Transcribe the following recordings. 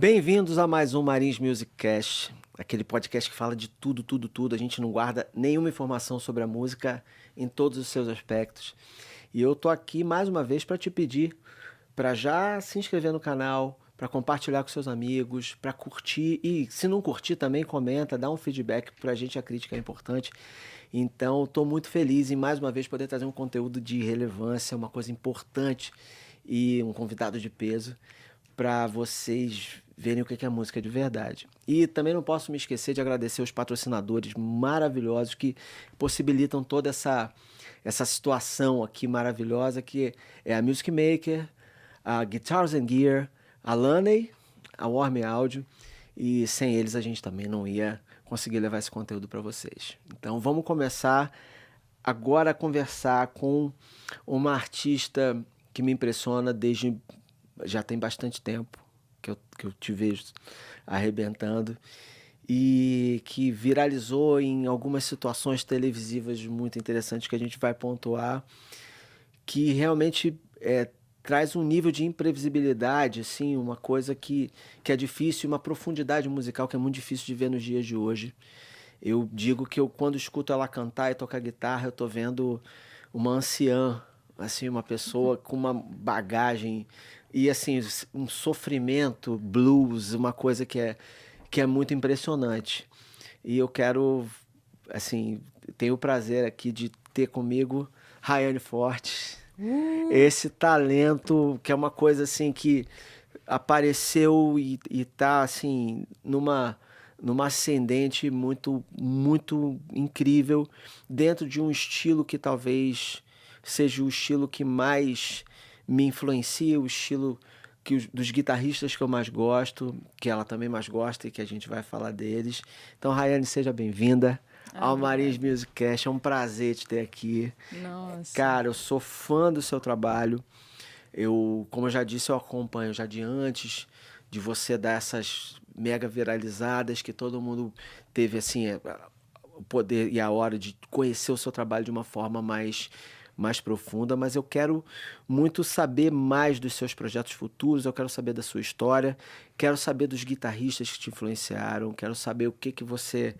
Bem-vindos a mais um Marins Music Cast, aquele podcast que fala de tudo, tudo, tudo. A gente não guarda nenhuma informação sobre a música em todos os seus aspectos. E eu tô aqui mais uma vez para te pedir para já se inscrever no canal, para compartilhar com seus amigos, para curtir e se não curtir também comenta, dá um feedback, pra gente a crítica é importante. Então, estou muito feliz em mais uma vez poder trazer um conteúdo de relevância, uma coisa importante e um convidado de peso para vocês verem o que é música de verdade. E também não posso me esquecer de agradecer os patrocinadores maravilhosos que possibilitam toda essa situação aqui maravilhosa, que é a Music Maker, a Guitars and Gear, a Laney, a Warm Audio, e sem eles a gente também não ia conseguir levar esse conteúdo para vocês. Então vamos começar agora a conversar com uma artista que me impressiona desde já tem bastante tempo que eu te vejo arrebentando e que viralizou em algumas situações televisivas muito interessantes que a gente vai pontuar, que realmente traz um nível de imprevisibilidade, assim, uma coisa que é difícil, uma profundidade musical que é muito difícil de ver nos dias de hoje. Eu digo que quando escuto ela cantar e tocar guitarra, eu tô vendo uma anciã, assim, uma pessoa com uma bagagem e, assim, um sofrimento, blues, uma coisa que é muito impressionante. E eu quero, assim, tenho o prazer aqui de ter comigo Rayane Forte. Esse talento, que é uma coisa assim que apareceu e tá assim numa ascendente muito, muito incrível, dentro de um estilo que talvez seja o estilo que mais me influencia, o estilo dos guitarristas que eu mais gosto, que ela também mais gosta e que a gente vai falar deles. Então, Rayane, seja bem-vinda ao Marins Music Cast. É um prazer te ter aqui. Nossa. Cara, eu sou fã do seu trabalho. Como eu já disse, eu acompanho já de antes de você dar essas mega viralizadas, que todo mundo teve assim o poder e a hora de conhecer o seu trabalho de uma forma mais profunda, mas eu quero muito saber mais dos seus projetos futuros, eu quero saber da sua história, quero saber dos guitarristas que te influenciaram, quero saber o que você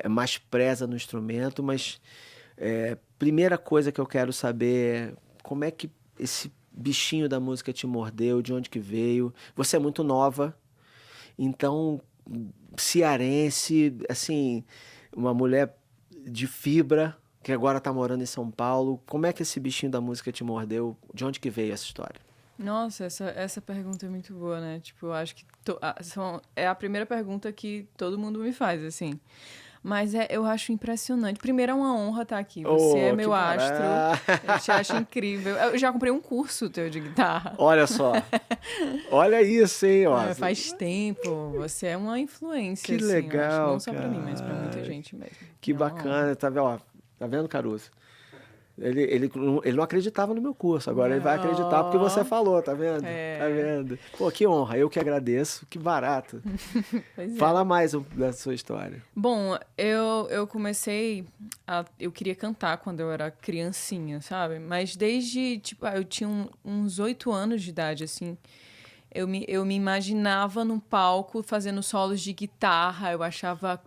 mais preza no instrumento, mas primeira coisa que eu quero saber é como é que esse bichinho da música te mordeu, de onde que veio. Você é muito nova, então cearense, assim, uma mulher de fibra, que agora tá morando em São Paulo. Como é que esse bichinho da música te mordeu? De onde que veio essa história? Nossa, essa pergunta é muito boa, né? Tipo, eu acho que é a primeira pergunta que todo mundo me faz, assim. Mas eu acho impressionante. Primeiro, é uma honra estar aqui. Você é meu astro. Eu te acho incrível. Eu já comprei um curso teu de guitarra. Olha só. Olha isso, hein? Ó. Faz tempo. Você é uma influência, que assim, legal, eu acho. Não só cara. pra mim, mas pra muita gente mesmo. Que É uma bacana. honra. Tá vendo, Caruso? Ele não acreditava no meu curso, agora ele vai acreditar porque você falou, tá vendo? Tá vendo? Pô, que honra, eu que agradeço, que barato. Pois é. Fala mais da sua história. Bom, eu comecei eu queria cantar quando eu era criancinha, sabe? Mas desde, tipo, eu tinha uns 8 anos de idade, assim. Eu me imaginava no palco fazendo solos de guitarra, eu achava...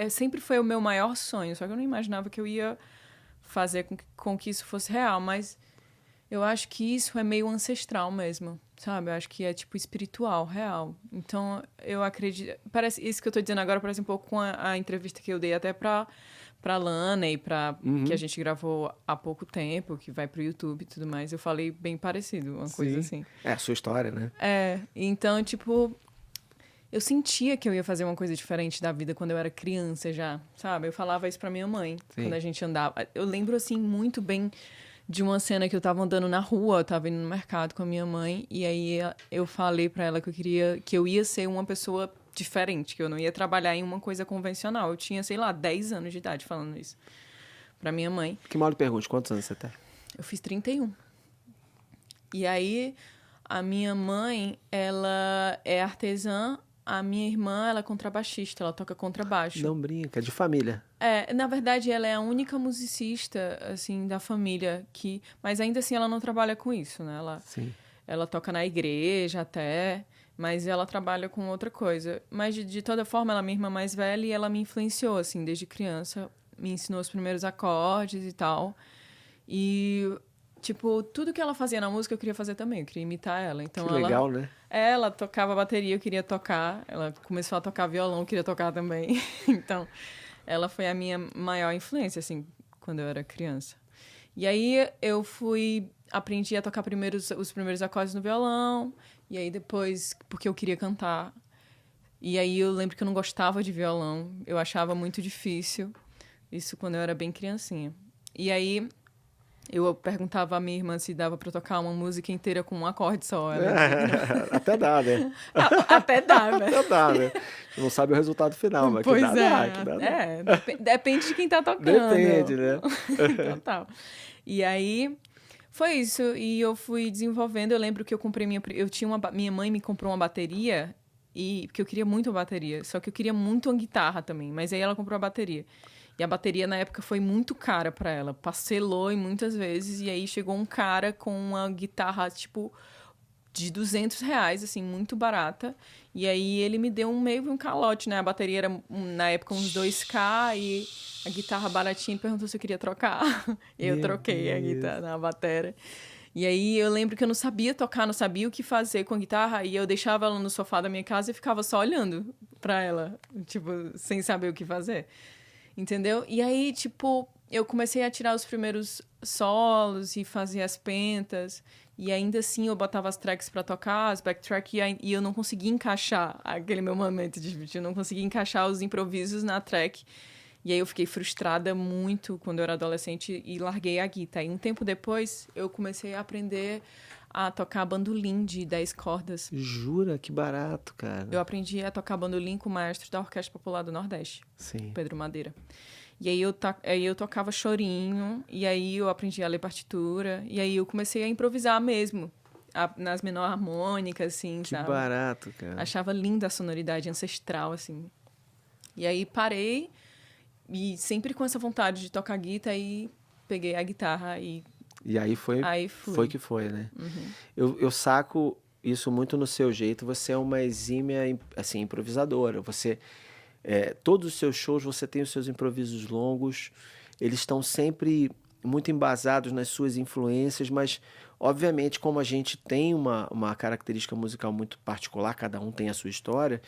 sempre foi o meu maior sonho, só que eu não imaginava que eu ia fazer com que isso fosse real, mas eu acho que isso é meio ancestral mesmo, sabe? Eu acho que é, tipo, espiritual, real. Então, eu acredito... Isso que eu tô dizendo agora parece um pouco com a entrevista que eu dei até pra Lana e que a gente gravou há pouco tempo, que vai pro YouTube e tudo mais. Eu falei bem parecido, uma coisa assim. É a sua história, né? Então, tipo... Eu sentia que eu ia fazer uma coisa diferente da vida quando eu era criança já, sabe? Eu falava isso pra minha mãe, quando a gente andava. Eu lembro, assim, muito bem de uma cena que eu tava andando na rua, eu tava indo no mercado com a minha mãe, e aí eu falei pra ela que eu ia ser uma pessoa diferente, que eu não ia trabalhar em uma coisa convencional. Eu tinha, sei lá, 10 anos de idade falando isso pra minha mãe. Que mal lhe pergunte, quantos anos você tem? Eu fiz 31. E aí, a minha mãe, ela é artesã. A minha irmã, ela é contrabaixista, ela toca contrabaixo. Não brinca, de família. Na verdade, ela é a única musicista, assim, da família mas ainda assim ela não trabalha com isso, né? Ela toca na igreja até, Mas ela trabalha com outra coisa. Mas, de toda forma, ela é minha irmã mais velha e ela me influenciou, assim, desde criança. Me ensinou os primeiros acordes e tal. E, tipo, tudo que ela fazia na música eu queria fazer também. Eu queria imitar ela. Então, Que legal, né? ela tocava bateria, eu queria tocar. Ela começou a tocar violão, eu queria tocar também. Então, ela foi a minha maior influência, assim, quando eu era criança. E aí, aprendi a tocar os primeiros acordes no violão. E aí, depois, porque eu queria cantar. E aí, eu lembro que eu não gostava de violão. Eu achava muito difícil. Isso quando eu era bem criancinha. E aí, eu perguntava à minha irmã se dava pra tocar uma música inteira com um acorde só. Ela dizia Até dá, né? até dá, né? Até dá, né? Você não sabe o resultado final, mas Pois que dá, que dá. Depende de quem tá tocando. Depende, né? Total. E aí, foi isso. E eu fui desenvolvendo. Eu lembro que eu comprei minha mãe me comprou uma bateria, porque eu queria muito a bateria. Só que eu queria muito uma guitarra também. Mas aí ela comprou a bateria. E a bateria, na época, foi muito cara pra ela. Parcelou em muitas vezes. E aí chegou um cara com uma guitarra, tipo, de R$ 200, assim, muito barata. E aí ele me deu meio que um calote, né? A bateria era, na época, uns 2K e a guitarra baratinha, perguntou se eu queria trocar. E eu troquei a guitarra na bateria. E aí eu lembro que eu não sabia tocar, não sabia o que fazer com a guitarra. E eu deixava ela no sofá da minha casa e ficava só olhando pra ela, tipo, sem saber o que fazer. Entendeu? E aí, tipo, eu comecei a tirar os primeiros solos e fazer as pentas. E ainda assim eu botava as tracks pra tocar, as backtrack, e eu não conseguia encaixar aquele meu momento de vídeo. Eu não conseguia encaixar os improvisos na track. E aí eu fiquei frustrada muito quando eu era adolescente e larguei a guitarra. E um tempo depois eu comecei a aprender a tocar bandolim de 10 cordas. Jura? Que barato, cara. Eu aprendi a tocar bandolim com o maestro da Orquestra Popular do Nordeste, Sim. Pedro Madeira. E aí eu tocava chorinho, e aí eu aprendi a ler partitura, e aí eu comecei a improvisar mesmo, nas menor harmônicas, assim, Que sabe? barato, cara. Achava linda a sonoridade ancestral, assim. E aí parei, e sempre com essa vontade de tocar guitarra, aí peguei a guitarra e aí fui. Foi que foi, né? Uhum. Eu saco isso muito no seu jeito. Você é uma exímia, assim, improvisadora. Você... todos os seus shows, você tem os seus improvisos longos, eles estão sempre muito embasados nas suas influências, mas, obviamente, como a gente tem uma característica musical muito particular, cada um tem a sua história,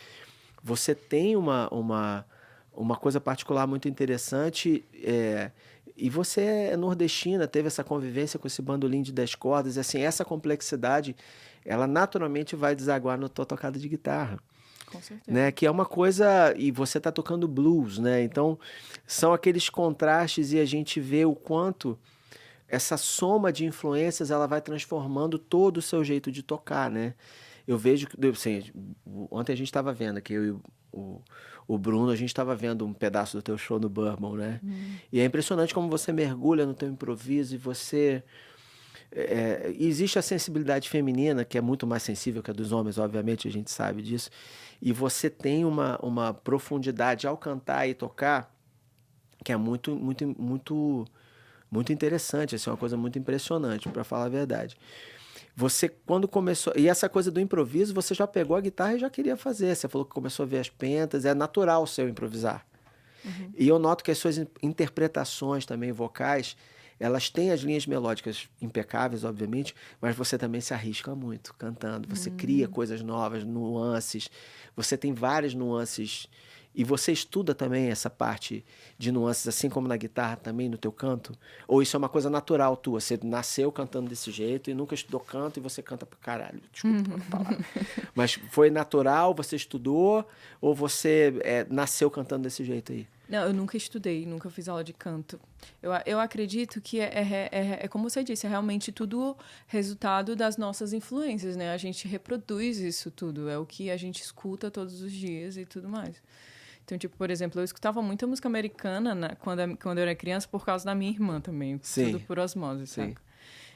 você tem uma coisa particular muito interessante, e você é nordestina, teve essa convivência com esse bandolim de 10 cordas, e, assim, essa complexidade, ela naturalmente vai desaguar na tua tocada de guitarra. Com certeza. Né, que é uma coisa, e você está tocando blues, né? Então são aqueles contrastes e a gente vê o quanto essa soma de influências ela vai transformando todo o seu jeito de tocar, né? Eu vejo que, assim, ontem a gente estava vendo aqui, eu e o Bruno, a gente estava vendo um pedaço do teu show no Bourbon, né? E é impressionante como você mergulha no teu improviso e você... existe a sensibilidade feminina, que é muito mais sensível que a dos homens, obviamente, a gente sabe disso. E você tem uma profundidade ao cantar e tocar que é muito, muito, muito, muito interessante, assim, uma coisa muito impressionante, para falar a verdade. Você, quando começou... E essa coisa do improviso, você já pegou a guitarra e já queria fazer. Você falou que começou a ver as pentas, é natural o seu improvisar. E eu noto que as suas interpretações também vocais, elas têm as linhas melódicas impecáveis, obviamente, mas você também se arrisca muito cantando. Você cria coisas novas, nuances. Você tem várias nuances. E você estuda também essa parte de nuances, assim como na guitarra também, no teu canto? Ou isso é uma coisa natural tua? Você nasceu cantando desse jeito e nunca estudou canto e você canta pra caralho. Desculpa a palavra. Mas foi natural, você estudou? Ou você nasceu cantando desse jeito aí? Não, eu nunca estudei, nunca fiz aula de canto. Eu acredito que é como você disse, é realmente tudo resultado das nossas influências, né? A gente reproduz isso tudo, é o que a gente escuta todos os dias e tudo mais. Então, tipo, por exemplo, eu escutava muita música americana quando eu era criança por causa da minha irmã também. Sim. Tudo por osmose, Sim. sabe?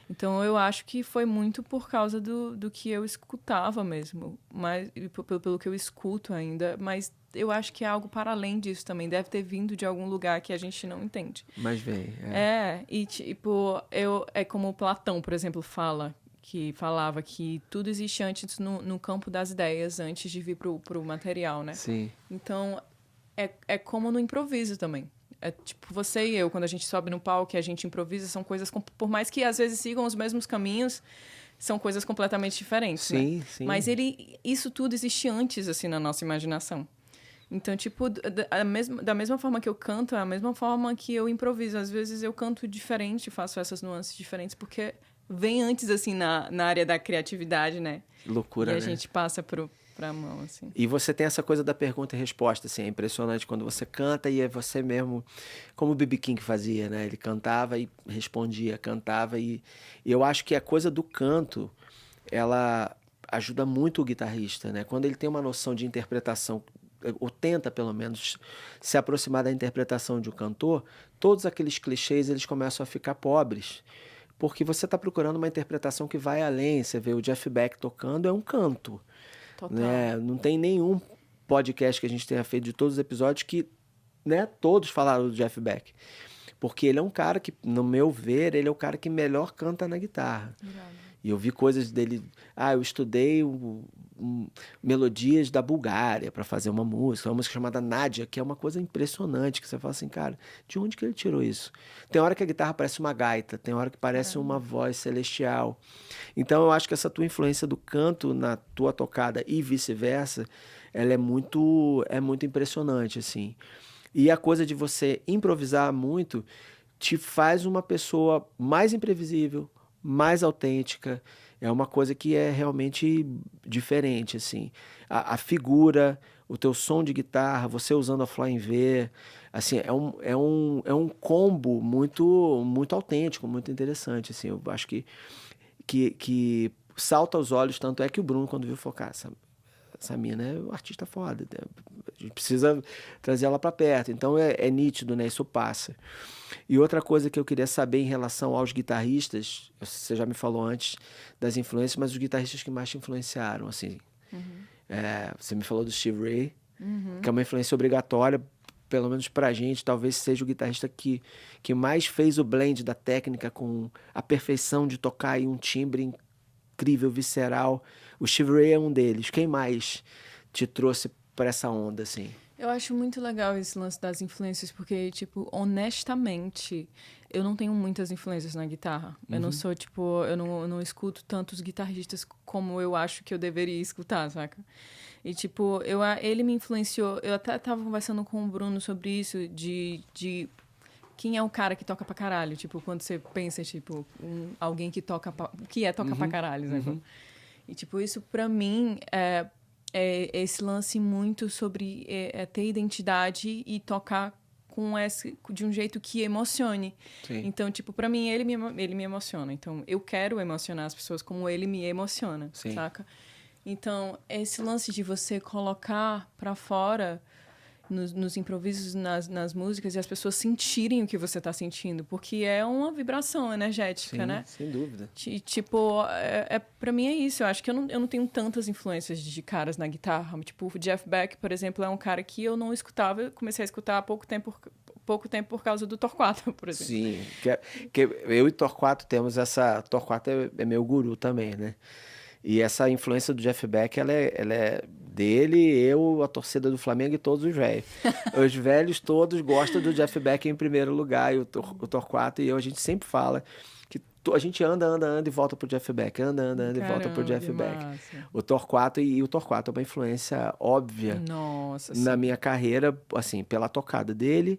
Então, eu acho que foi muito por causa do que eu escutava mesmo. Mas, pelo que eu escuto ainda. Mas eu acho que é algo para além disso também. Deve ter vindo de algum lugar que a gente não entende. Mas vem. E tipo, é como Platão, por exemplo, fala que falava que tudo existe antes no campo das ideias, antes de vir pro material, né? Sim. Então, é como no improviso também. É tipo, você e eu, quando a gente sobe no palco e a gente improvisa, são coisas, por mais que às vezes sigam os mesmos caminhos, são coisas completamente diferentes, Sim, né? sim. Mas isso tudo existe antes, assim, na nossa imaginação. Então, tipo, da mesma forma que eu canto, é a mesma forma que eu improviso. Às vezes eu canto diferente, faço essas nuances diferentes, porque vem antes, assim, na área da criatividade, né? Loucura, e né? a gente passa pra mão, assim. E você tem essa coisa da pergunta e resposta, assim, é impressionante quando você canta e é você mesmo, como o B.B. King fazia, né? Ele cantava e respondia, cantava e eu acho que a coisa do canto, ela ajuda muito o guitarrista, né? Quando ele tem uma noção de interpretação, ou tenta pelo menos se aproximar da interpretação de um cantor, todos aqueles clichês eles começam a ficar pobres, porque você está procurando uma interpretação que vai além. Você vê o Jeff Beck tocando, é um canto, Total. né? Não tem nenhum podcast que a gente tenha feito de todos os episódios que, né, todos falaram do Jeff Beck. Porque ele é um cara que, no meu ver, ele é o cara que melhor canta na guitarra. Irado. E eu vi coisas dele. Eu estudei melodias da Bulgária para fazer uma música chamada Nádia, que é uma coisa impressionante, que você fala assim, cara, de onde que ele tirou isso? Tem hora que a guitarra parece uma gaita, tem hora que parece uma voz celestial. Então eu acho que essa tua influência do canto na tua tocada e vice-versa, ela é muito impressionante, assim. E a coisa de você improvisar muito te faz uma pessoa mais imprevisível, mais autêntica. É uma coisa que é realmente diferente, assim. A figura, o teu som de guitarra, você usando a Flying V, assim, é um combo muito autêntico, muito interessante, assim. Eu acho que salta aos olhos, tanto é que o Bruno, quando viu, falou, cara, essa mina é um artista foda, né? A gente precisa trazer ela para perto. Então é nítido, né? Isso passa. E outra coisa que eu queria saber em relação aos guitarristas, você já me falou antes das influências, mas os guitarristas que mais te influenciaram, assim. Você me falou do Steve Ray, que é uma influência obrigatória, pelo menos pra gente, talvez seja o guitarrista que mais fez o blend da técnica com a perfeição de tocar em um timbre incrível, visceral. O Steve Ray é um deles. Quem mais te trouxe para essa onda, assim? Eu acho muito legal esse lance das influências, porque, tipo, honestamente, eu não tenho muitas influências na guitarra. Eu não sou, tipo, eu não escuto tantos guitarristas como eu acho que eu deveria escutar, saca? E, tipo, ele me influenciou. Eu até tava conversando com o Bruno sobre isso, de quem é o cara que toca pra caralho. Tipo, quando você pensa, tipo, alguém que toca toca pra caralho, sabe? E, tipo, isso pra mim é esse lance muito sobre ter identidade e tocar de um jeito que emocione. Sim. Então, tipo, pra mim, ele me emociona. Então, eu quero emocionar as pessoas como ele me emociona, Sim. saca? Então, esse lance de você colocar pra fora nos improvisos, nas músicas, e as pessoas sentirem o que você tá sentindo, porque é uma vibração energética, Sim, né? sem dúvida. Tipo, pra mim é isso. Eu acho que eu não tenho tantas influências de caras na guitarra. Tipo, o Jeff Beck, por exemplo, é um cara que eu não escutava. Eu comecei a escutar há pouco tempo por causa do Torquato, por exemplo. Sim, que eu e Torquato temos essa... Torquato é meu guru também, né? E essa influência do Jeff Beck, ela é dele, eu, a torcida do Flamengo e todos os velhos. Os velhos todos gostam do Jeff Beck em primeiro lugar, e o Torquato e eu, a gente sempre fala que a gente anda e volta pro Jeff Beck, anda e volta pro Jeff Beck. O Torquato é uma influência óbvia Nossa, na sim. minha carreira, assim, pela tocada dele,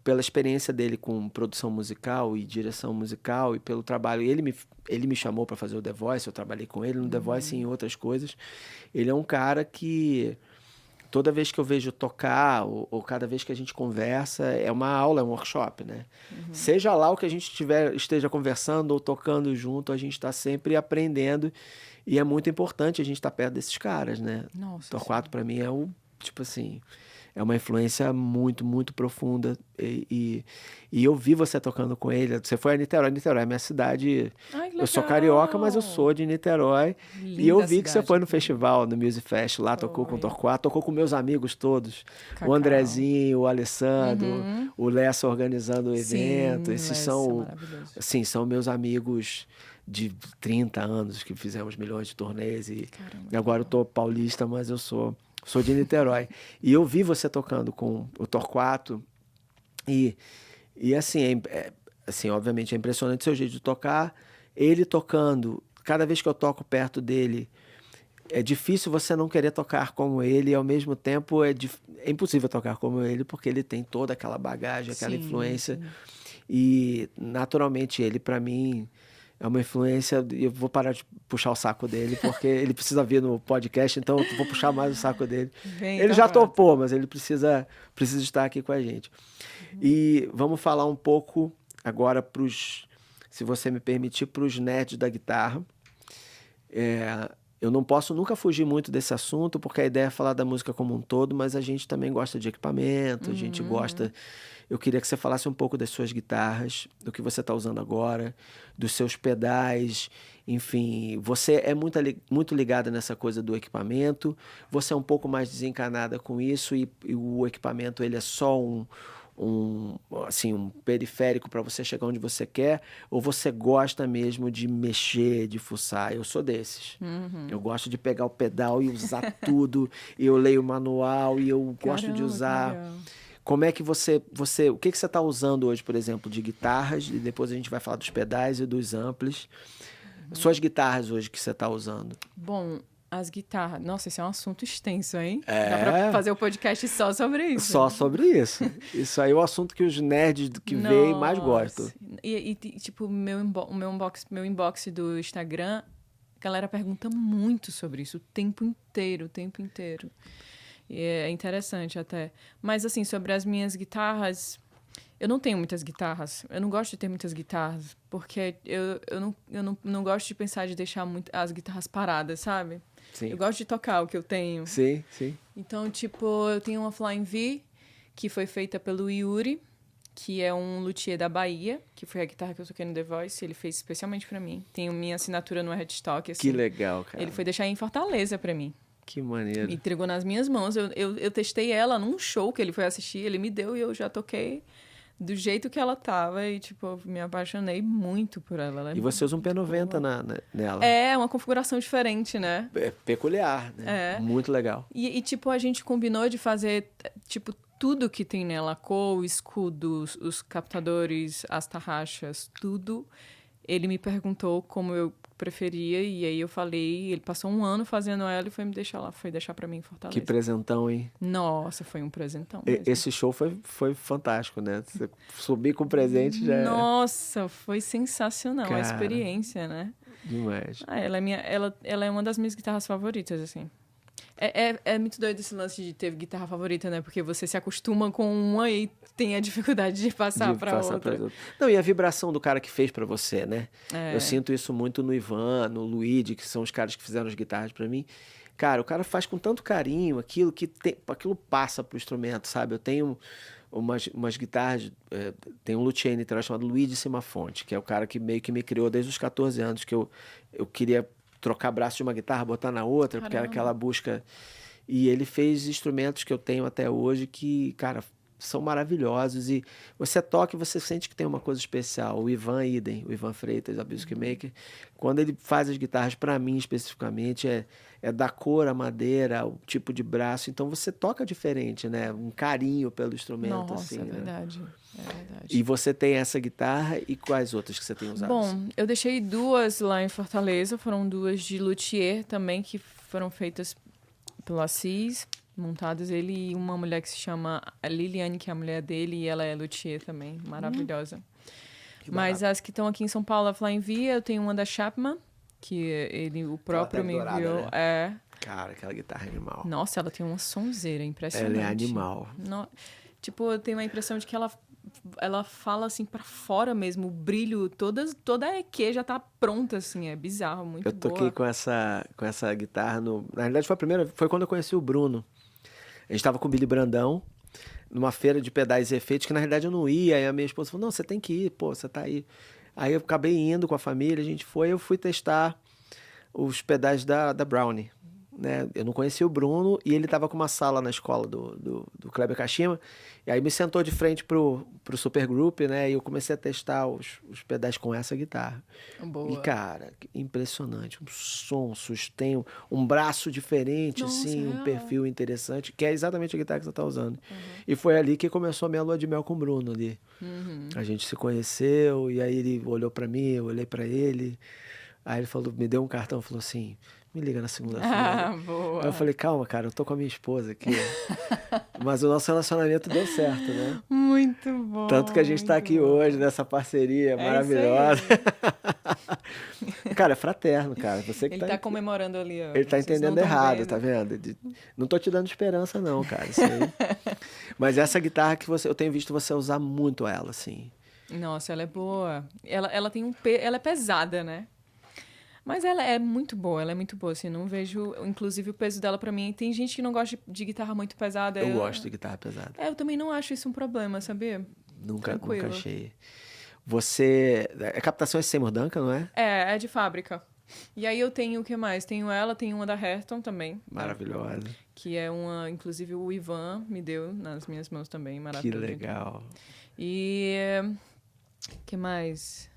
pela experiência dele com produção musical e direção musical e pelo trabalho. Ele me chamou para fazer o The Voice, eu trabalhei com ele no The Voice e em outras coisas. Ele é um cara que toda vez que eu vejo tocar ou cada vez que a gente conversa, é uma aula, é um workshop, né? Seja lá o que a gente esteja conversando ou tocando junto, a gente está sempre aprendendo e é muito importante a gente estar perto desses caras, né? Nossa, Torquato para mim é tipo assim, é uma influência muito, muito profunda. E eu vi você tocando com ele. Você foi a Niterói. Niterói é minha cidade. Ai, que Eu sou legal! carioca, mas eu sou de Niterói. E eu Linda vi que você cidade. foi no festival, no Music Fest. Lá tocou com o Foi. Torquato, tocou com meus amigos todos. O Cacau. Andrezinho, o Alessandro, Uhum. o Lessa organizando o evento. Sim, Esses Lessa, são, maravilhoso. assim, são meus amigos de 30 anos que fizemos milhões de turnês. Caramba, E agora eu tô paulista, mas eu sou de Niterói. E eu vi você tocando com o Torquato. E assim, assim, obviamente é impressionante o seu jeito de tocar. Ele tocando, cada vez que eu toco perto dele, é difícil você não querer tocar como ele, e ao mesmo tempo é impossível tocar como ele, porque ele tem toda aquela bagagem, aquela Sim, influência. sim. E naturalmente ele, para mim, é uma influência. E eu vou parar de puxar o saco dele, porque ele precisa vir no podcast, então eu vou puxar mais o saco dele. Vem, Ele já Torquato. topou, mas ele precisa estar aqui com a gente. E vamos falar um pouco agora se você me permitir, para os nerds da guitarra. Eu não posso nunca fugir muito desse assunto, porque a ideia é falar da música como um todo, mas a gente também gosta de equipamento, a gente gosta. Eu queria que você falasse um pouco das suas guitarras, do que você está usando agora, dos seus pedais, enfim. Você é muito ligada nessa coisa do equipamento, você é um pouco mais desencanada com isso, e o equipamento ele é só assim, um periférico para você chegar onde você quer, ou você gosta mesmo de mexer, de fuçar? Eu sou desses. Eu gosto de pegar o pedal e usar tudo, e eu leio o manual, e eu gosto de Caramba, que usar. legal. Como é que o que você está usando hoje, por exemplo, de guitarras, e depois a gente vai falar dos pedais e dos amplis. Suas guitarras hoje que você está usando. Bom, as guitarras. Nossa, esse é um assunto extenso, hein? É. Dá pra fazer o podcast só sobre isso. Só sobre isso. Isso aí é o assunto que os nerds que veem mais gostam. Nossa. Tipo, o meu inbox do Instagram, a galera pergunta muito sobre isso o tempo inteiro, o tempo inteiro. E é interessante até. Mas, assim, sobre as minhas guitarras, eu não tenho muitas guitarras. Eu não gosto de ter muitas guitarras, porque eu não gosto de pensar de deixar as guitarras paradas, sabe? Sim. Eu gosto de tocar o que eu tenho. Sim, sim. Então, tipo, eu tenho uma Flying V, que foi feita pelo Yuri, que é um luthier da Bahia, que foi a guitarra que eu toquei no The Voice, ele fez especialmente pra mim. Tenho minha assinatura no headstock, assim. Que legal, cara. Ele foi deixar em Fortaleza pra mim. Que maneiro. Me entregou nas minhas mãos. Eu testei ela num show que ele foi assistir, ele me deu e eu já toquei do jeito que ela tava. E, tipo, eu me apaixonei muito por ela. Ela é E você usa um muito P90 boa. nela. É, uma configuração diferente, né? É peculiar, né? É. Muito legal. E, tipo, a gente combinou de fazer, tipo, tudo que tem nela. Cor, o escudo, os captadores, as tarraxas, tudo. Ele me perguntou como eu preferia e aí eu falei, ele passou 1 ano fazendo ela e foi me deixar lá, foi deixar pra mim em Fortaleza. Que presentão, hein? Nossa, foi um presentão mesmo. Esse show foi fantástico, né? Você subir com presente já Nossa, foi sensacional a Cara. experiência, né? é demais. Ela é uma das minhas guitarras favoritas, assim. É muito doido esse lance de ter guitarra favorita, né? Porque você se acostuma com uma e tem a dificuldade de passar pra outra. pras outras. Não, e a vibração do cara que fez pra você, né? É. Eu sinto isso muito no Ivan, no Luigi, que são os caras que fizeram as guitarras pra mim. Cara, o cara faz com tanto carinho aquilo aquilo passa pro instrumento, sabe? Eu tenho umas guitarras, tem um luthier em Niterói chamado Luigi Simafonte, que é o cara que meio que me criou desde os 14 anos, que eu queria trocar braço de uma guitarra, botar na outra, porque era Caramba. aquela busca. E ele fez instrumentos que eu tenho até hoje que, cara, são maravilhosos. E você toca e você sente que tem uma coisa especial. O Ivan idem, o Ivan Freitas, a Music Maker, quando ele faz as guitarras, para mim especificamente, é da cor, a madeira, o tipo de braço. Então você toca diferente, né? Um carinho pelo instrumento. Nossa, assim, é né? verdade. É verdade. E você tem essa guitarra e quais outras que você tem usado? Bom, eu deixei 2 lá em Fortaleza, foram 2 de luthier também, que foram feitas pelo Assis, montadas ele e uma mulher que se chama a Liliane, que é a mulher dele, e ela é luthier também, maravilhosa. Que Mas barato. as que estão aqui em São Paulo, a Flying V, eu tenho uma da Chapman, que o próprio tag me dourada, enviou. né? É. Cara, aquela guitarra é animal. Nossa, ela tem uma sonzeira impressionante. Ela é animal. Tipo, eu tenho a impressão de que ela fala assim pra fora mesmo, o brilho, toda a EQ já tá pronta, assim, é bizarro, muito Eu boa. toquei com essa guitarra na realidade foi quando eu conheci o Bruno. A gente tava com o Billy Brandão numa feira de pedais e efeitos, que na realidade eu não ia. Aí a minha esposa falou, não, você tem que ir, pô, você tá aí. Aí eu acabei indo com a família, a gente foi, eu fui testar os pedais da Brownie, né? Eu não conhecia o Bruno e ele estava com uma sala na escola do Kleber Kashima. E aí me sentou de frente pro Supergroup, né? E eu comecei a testar os pedais com essa guitarra. Boa. E, cara, impressionante. Um som, sustain, um braço diferente, Nossa, assim, um real. perfil interessante, que é exatamente a guitarra que você tá usando. E foi ali que começou a minha lua de mel com o Bruno ali. A gente se conheceu e aí ele olhou pra mim, eu olhei pra ele. Aí ele falou, me deu um cartão, falou assim, me liga na segunda-feira. Boa. Aí eu falei, calma, cara, eu tô com a minha esposa aqui. Mas o nosso relacionamento deu certo, né? Muito bom. Tanto que a gente tá muito aqui bom. hoje, nessa parceria maravilhosa. Cara, é fraterno, cara. Você que Ele tá comemorando ali, ó. Ele tá Vocês não entendendo tão errado, vendo. tá vendo? Não tô te dando esperança, não, cara. Isso aí. Mas essa guitarra que eu tenho visto você usar muito ela, assim. Nossa, ela é boa. Ela tem ela é pesada, né? Mas ela é muito boa, ela é muito boa, assim, não vejo, inclusive, o peso dela pra mim. Tem gente que não gosta de guitarra muito pesada. Eu gosto de guitarra pesada. Eu também não acho isso um problema, sabia? Nunca Tranquilo. achei. Você... É captação Seymour Duncan, não é? É de fábrica. E aí eu tenho o que mais? Tenho uma da Hairton também. Maravilhosa. Que é uma, inclusive o Ivan me deu nas minhas mãos também, Que maravilhosa. legal. E que mais?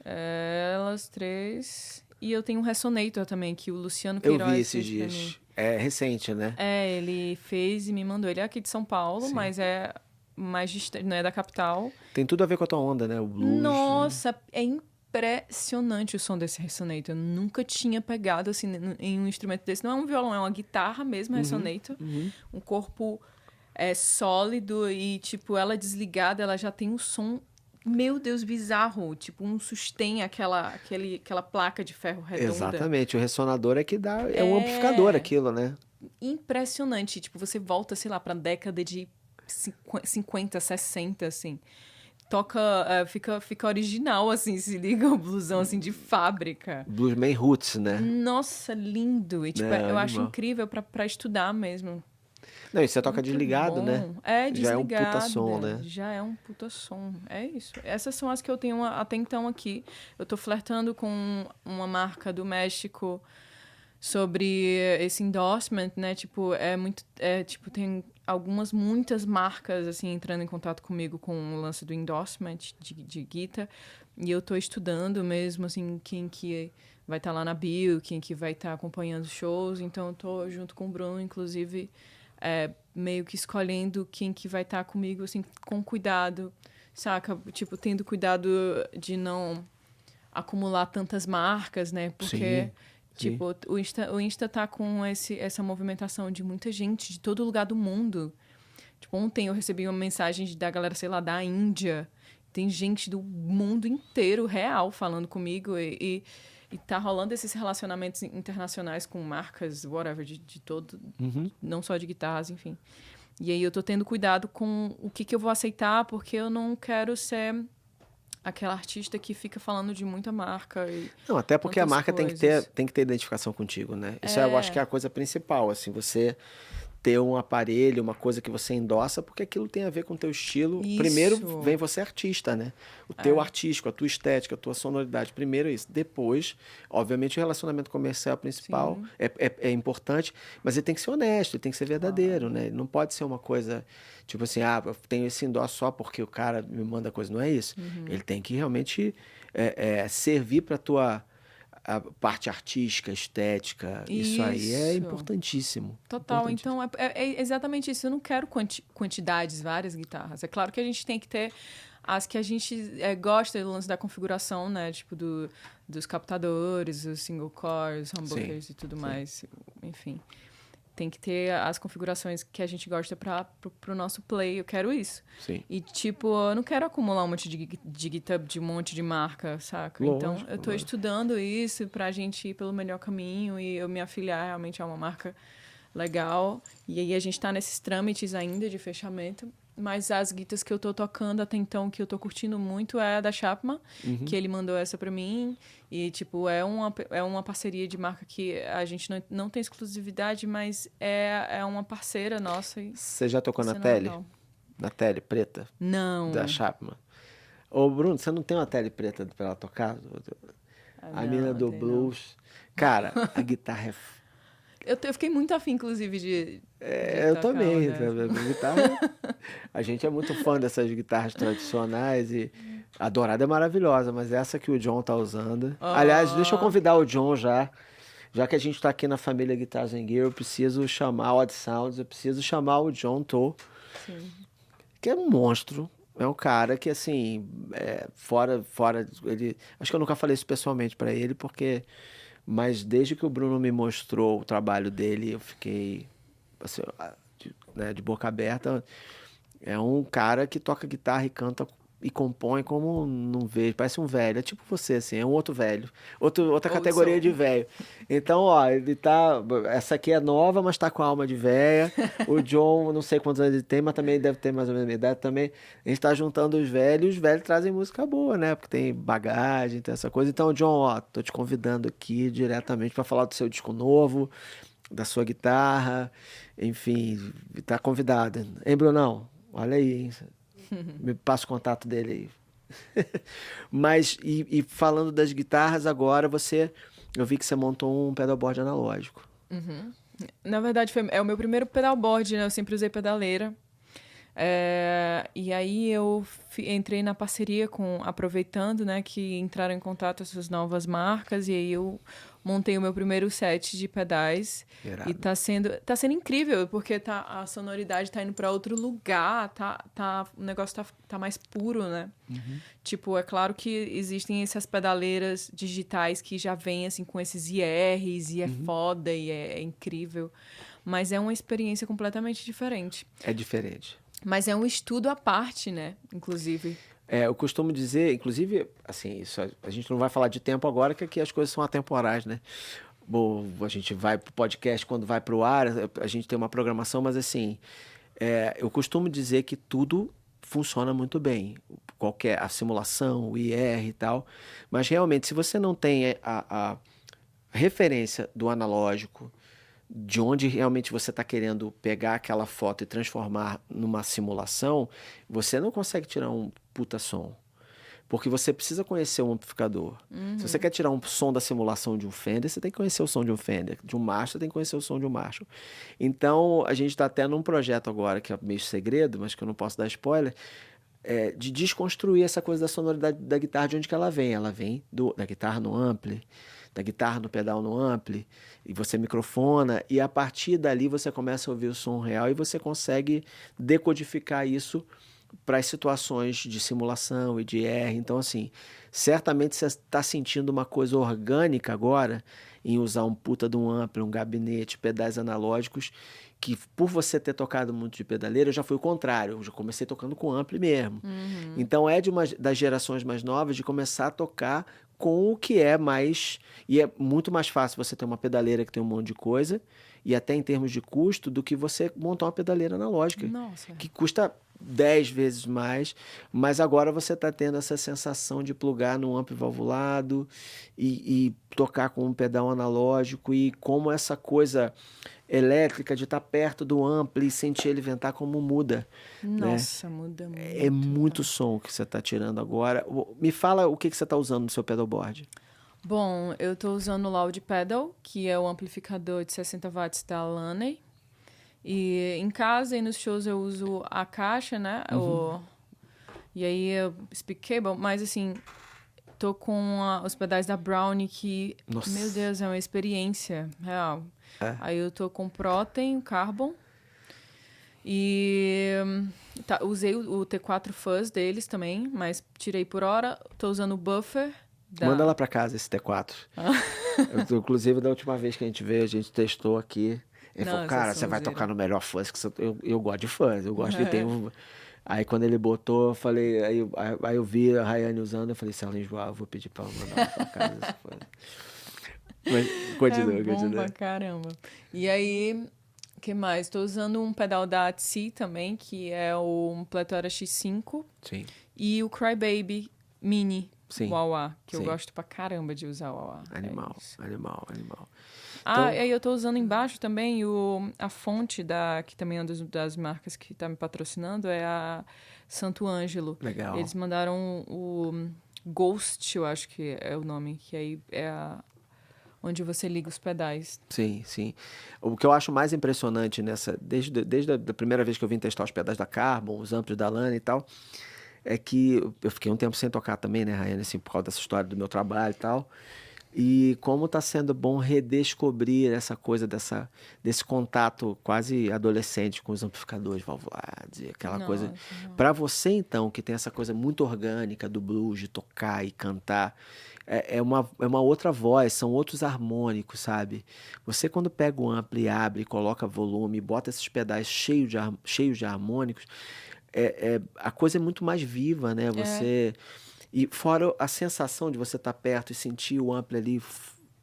Elas três. E eu tenho um Resonator também, que o Luciano Eu Queiroz vi esses fez pra mim. dias. É recente, né? Ele fez e me mandou. Ele é aqui de São Paulo, Sim. mas é mais distante, não é da capital. Tem tudo a ver com a tua onda, né? O blues. Nossa, é impressionante o som desse Resonator. Eu nunca tinha pegado assim em um instrumento desse. Não é um violão, é uma guitarra mesmo, Resonator. Um corpo sólido e, tipo, ela desligada, ela já tem um som, meu Deus, bizarro. Tipo, um sustain, aquela placa de ferro redonda. Exatamente. O ressonador é que dá... É um amplificador aquilo, né? Impressionante. Tipo, você volta, sei lá, pra década de 50, 60, assim. Toca, fica original, assim, se liga o blusão, assim, de fábrica. Bluesman Roots, né? Nossa, lindo. E, tipo, eu acho animal. incrível pra estudar mesmo. Não, e você toca Muito desligado, bom. né? É, desligado. Já é um puta som, né? Já é um puta som. É isso. Essas são as que eu tenho até então aqui. Eu tô flertando com uma marca do México sobre esse endorsement, né? Tipo, tipo, tem muitas marcas, assim, entrando em contato comigo com o lance do endorsement de guitarra. E eu tô estudando mesmo, assim, quem que vai estar lá na bio, quem que vai estar acompanhando os shows. Então, eu tô junto com o Bruno, inclusive, meio que escolhendo quem que vai estar comigo, assim, com cuidado, saca? Tipo, tendo cuidado de não acumular tantas marcas, né? Porque... Sim. Tipo, o Insta tá com essa movimentação de muita gente de todo lugar do mundo. Tipo, ontem eu recebi uma mensagem da galera, sei lá, da Índia. Tem gente do mundo inteiro real falando comigo e tá rolando esses relacionamentos internacionais com marcas, whatever, de todo... Não só de guitarras, enfim. E aí eu tô tendo cuidado com o que eu vou aceitar, porque eu não quero ser... aquela artista que fica falando de muita marca. Não, até porque a tantas marca coisas. tem que ter identificação contigo, né? Isso eu acho que é a coisa principal, assim, você ter um aparelho, uma coisa que você endossa, porque aquilo tem a ver com o teu estilo. Isso. Primeiro vem você artista, né? O teu artístico, a tua estética, a tua sonoridade. Primeiro é isso. Depois, obviamente, o relacionamento comercial principal é importante, mas ele tem que ser honesto, ele tem que ser verdadeiro, né? Ele não pode ser uma coisa... Tipo assim, eu tenho esse endosso só porque o cara me manda coisa. Não é isso. Ele tem que realmente servir para a tua parte artística, estética. Isso aí é Isso. importantíssimo. Total. Então, é exatamente isso. Eu não quero quantidades, várias guitarras. É claro que a gente tem que ter as que a gente gosta do lance da configuração, né? Tipo, dos captadores, os single cores, humbuckers e tudo mais. Enfim. Tem que ter as configurações que a gente gosta pro nosso play. Eu quero isso. Sim. E, tipo, eu não quero acumular um monte de GitHub de um monte de marca, saca? Lógico, então, eu tô estudando isso pra gente ir pelo melhor caminho e eu me afiliar realmente a uma marca legal. E aí a gente tá nesses trâmites ainda de fechamento. Mas as guitarras que eu tô tocando até então, que eu tô curtindo muito, é a da Chapman, que ele mandou essa pra mim. E, tipo, é uma parceria de marca que a gente não tem exclusividade, mas é uma parceira nossa. Você já tocou na Isso é tele? legal. Na tele preta? Da Não. Chapman? Ô, Bruno, você não tem uma tele preta pra ela tocar? A mina Não, do tem não. blues. Cara, a guitarra é. Eu fiquei muito afim, inclusive, de Eu tocar uma também. dessa. A guitarra. A gente é muito fã dessas guitarras tradicionais e a dourada é maravilhosa, mas essa que o John tá usando. Aliás, deixa eu Ah, convidar o John já. Já que a gente tá aqui na família Guitars and Gear, eu preciso chamar o Odd Sounds, eu preciso chamar o John Toe, sim. que é um monstro. É um cara que, assim, fora, ele... Acho que eu nunca falei isso pessoalmente pra ele, porque... Mas desde que o Bruno me mostrou o trabalho dele, eu fiquei, assim, de boca aberta. É um cara que toca guitarra e canta e compõe como não vejo, parece um velho. É tipo você, assim, é um outro velho. Outra Old categoria de Soul. velho. Então, ó, ele tá. Essa aqui é nova, mas tá com a alma de velha. O John, não sei quantos anos ele tem, mas também deve ter mais ou menos a minha idade também. A gente tá juntando os velhos, e os velhos trazem música boa, né? Porque tem bagagem, tem essa coisa. Então, John, ó, tô te convidando aqui diretamente pra falar do seu disco novo, da sua guitarra, enfim, tá convidado. Hein, Brunão? Olha aí, hein? Me passa o contato dele aí. Mas, e falando das guitarras, agora eu vi que você montou um pedalboard analógico. Na verdade, é o meu primeiro pedalboard, né? Eu sempre usei pedaleira. E aí eu entrei na parceria aproveitando, né, que entraram em contato essas novas marcas, e aí eu montei o meu primeiro set de pedais. Irado. E tá sendo incrível, porque a sonoridade tá indo para outro lugar, o negócio tá mais puro, né? Tipo, é claro que existem essas pedaleiras digitais que já vêm assim com esses IRs, e é foda, e é incrível. Mas é uma experiência completamente diferente. É diferente. Mas é um estudo à parte, né? Inclusive. Eu costumo dizer, inclusive, assim, isso, a gente não vai falar de tempo agora, que aqui as coisas são atemporais, né? Bom, a gente vai pro podcast quando vai pro ar, a gente tem uma programação, mas assim, eu costumo dizer que tudo funciona muito bem. A simulação, o IR e tal. Mas realmente, se você não tem a referência do analógico, de onde realmente você está querendo pegar aquela foto e transformar numa simulação, você não consegue tirar um puta som. Porque você precisa conhecer o amplificador. Se você quer tirar um som da simulação de um Fender, você tem que conhecer o som de um Fender. De um Marshall, você tem que conhecer o som de um Marshall. Então, a gente está até num projeto agora, que é meio segredo, mas que eu não posso dar spoiler, de desconstruir essa coisa da sonoridade da guitarra, de onde que ela vem. Ela vem da guitarra no ampli, da guitarra no pedal no ampli, e você microfona, e a partir dali você começa a ouvir o som real e você consegue decodificar isso para as situações de simulação e de R. Então, assim, certamente você está sentindo uma coisa orgânica agora em usar um puta de um ampli, um gabinete, pedais analógicos, que por você ter tocado muito de pedaleira, já foi o contrário. Eu já comecei tocando com ampli mesmo. Então, das gerações mais novas de começar a tocar com o que é mais... E é muito mais fácil você ter uma pedaleira que tem um monte de coisa, e até em termos de custo, do que você montar uma pedaleira analógica. Nossa. Que custa 10 vezes mais, mas agora você está tendo essa sensação de plugar num ampli valvulado e tocar com um pedal analógico, e como essa coisa elétrica de estar perto do ampli e sentir ele ventar, como muda. Nossa, muda muito. É muito som que você está tirando agora. Me fala o que você está usando no seu pedalboard. Bom, eu tô usando o Loud Pedal, que é o amplificador de 60 watts da Laney. E em casa e nos shows eu uso a caixa, né? E aí eu speak cable, mas assim, tô com os pedais da Brownie, que, Nossa. meu Deus, é uma experiência real. Aí eu tô com Protein, Carbon. E usei o T4 Fuzz deles também, mas tirei por hora. Tô usando o Buffer. Manda lá pra casa esse T4. Inclusive, da última vez que a gente veio, a gente testou aqui. Ele falou, cara, você vai tocar no melhor fuzz, que eu gosto de fuzz, eu gosto de ter um... Aí quando ele botou, eu falei, aí eu vi a Rayane usando, eu falei, se ela enjoar, eu vou pedir pra ela mandar lá pra casa esse fuzz. Mas continua. Pra caramba. E aí, o que mais? Tô usando um pedal da ATC também, que é o Plethora X5. Sim. E o Crybaby Mini Sim. Wah-Wah, que eu Sim. gosto pra caramba de usar o Wah-Wah. Animal. Ah, Então- e aí eu tô usando embaixo também a fonte que também é uma das marcas que tá me patrocinando, é a Santo Ângelo. Legal. Eles mandaram o Ghost, eu acho que é o nome, que aí é onde você liga os pedais. Sim, sim. O que eu acho mais impressionante desde a primeira vez que eu vim testar os pedais da Carbon, os amplos da Lana e tal, é que eu fiquei um tempo sem tocar também, né, Rayane, assim, por causa dessa história do meu trabalho e tal. E como tá sendo bom redescobrir essa coisa desse contato quase adolescente com os amplificadores valvulados e aquela coisa. Para você, então, que tem essa coisa muito orgânica do blues, de tocar e cantar, é uma outra voz, são outros harmônicos, sabe? Você, quando pega o ampli e abre, coloca volume, bota esses pedais cheios de harmônicos, a coisa é muito mais viva, né? E fora a sensação de você estar perto e sentir o ampli ali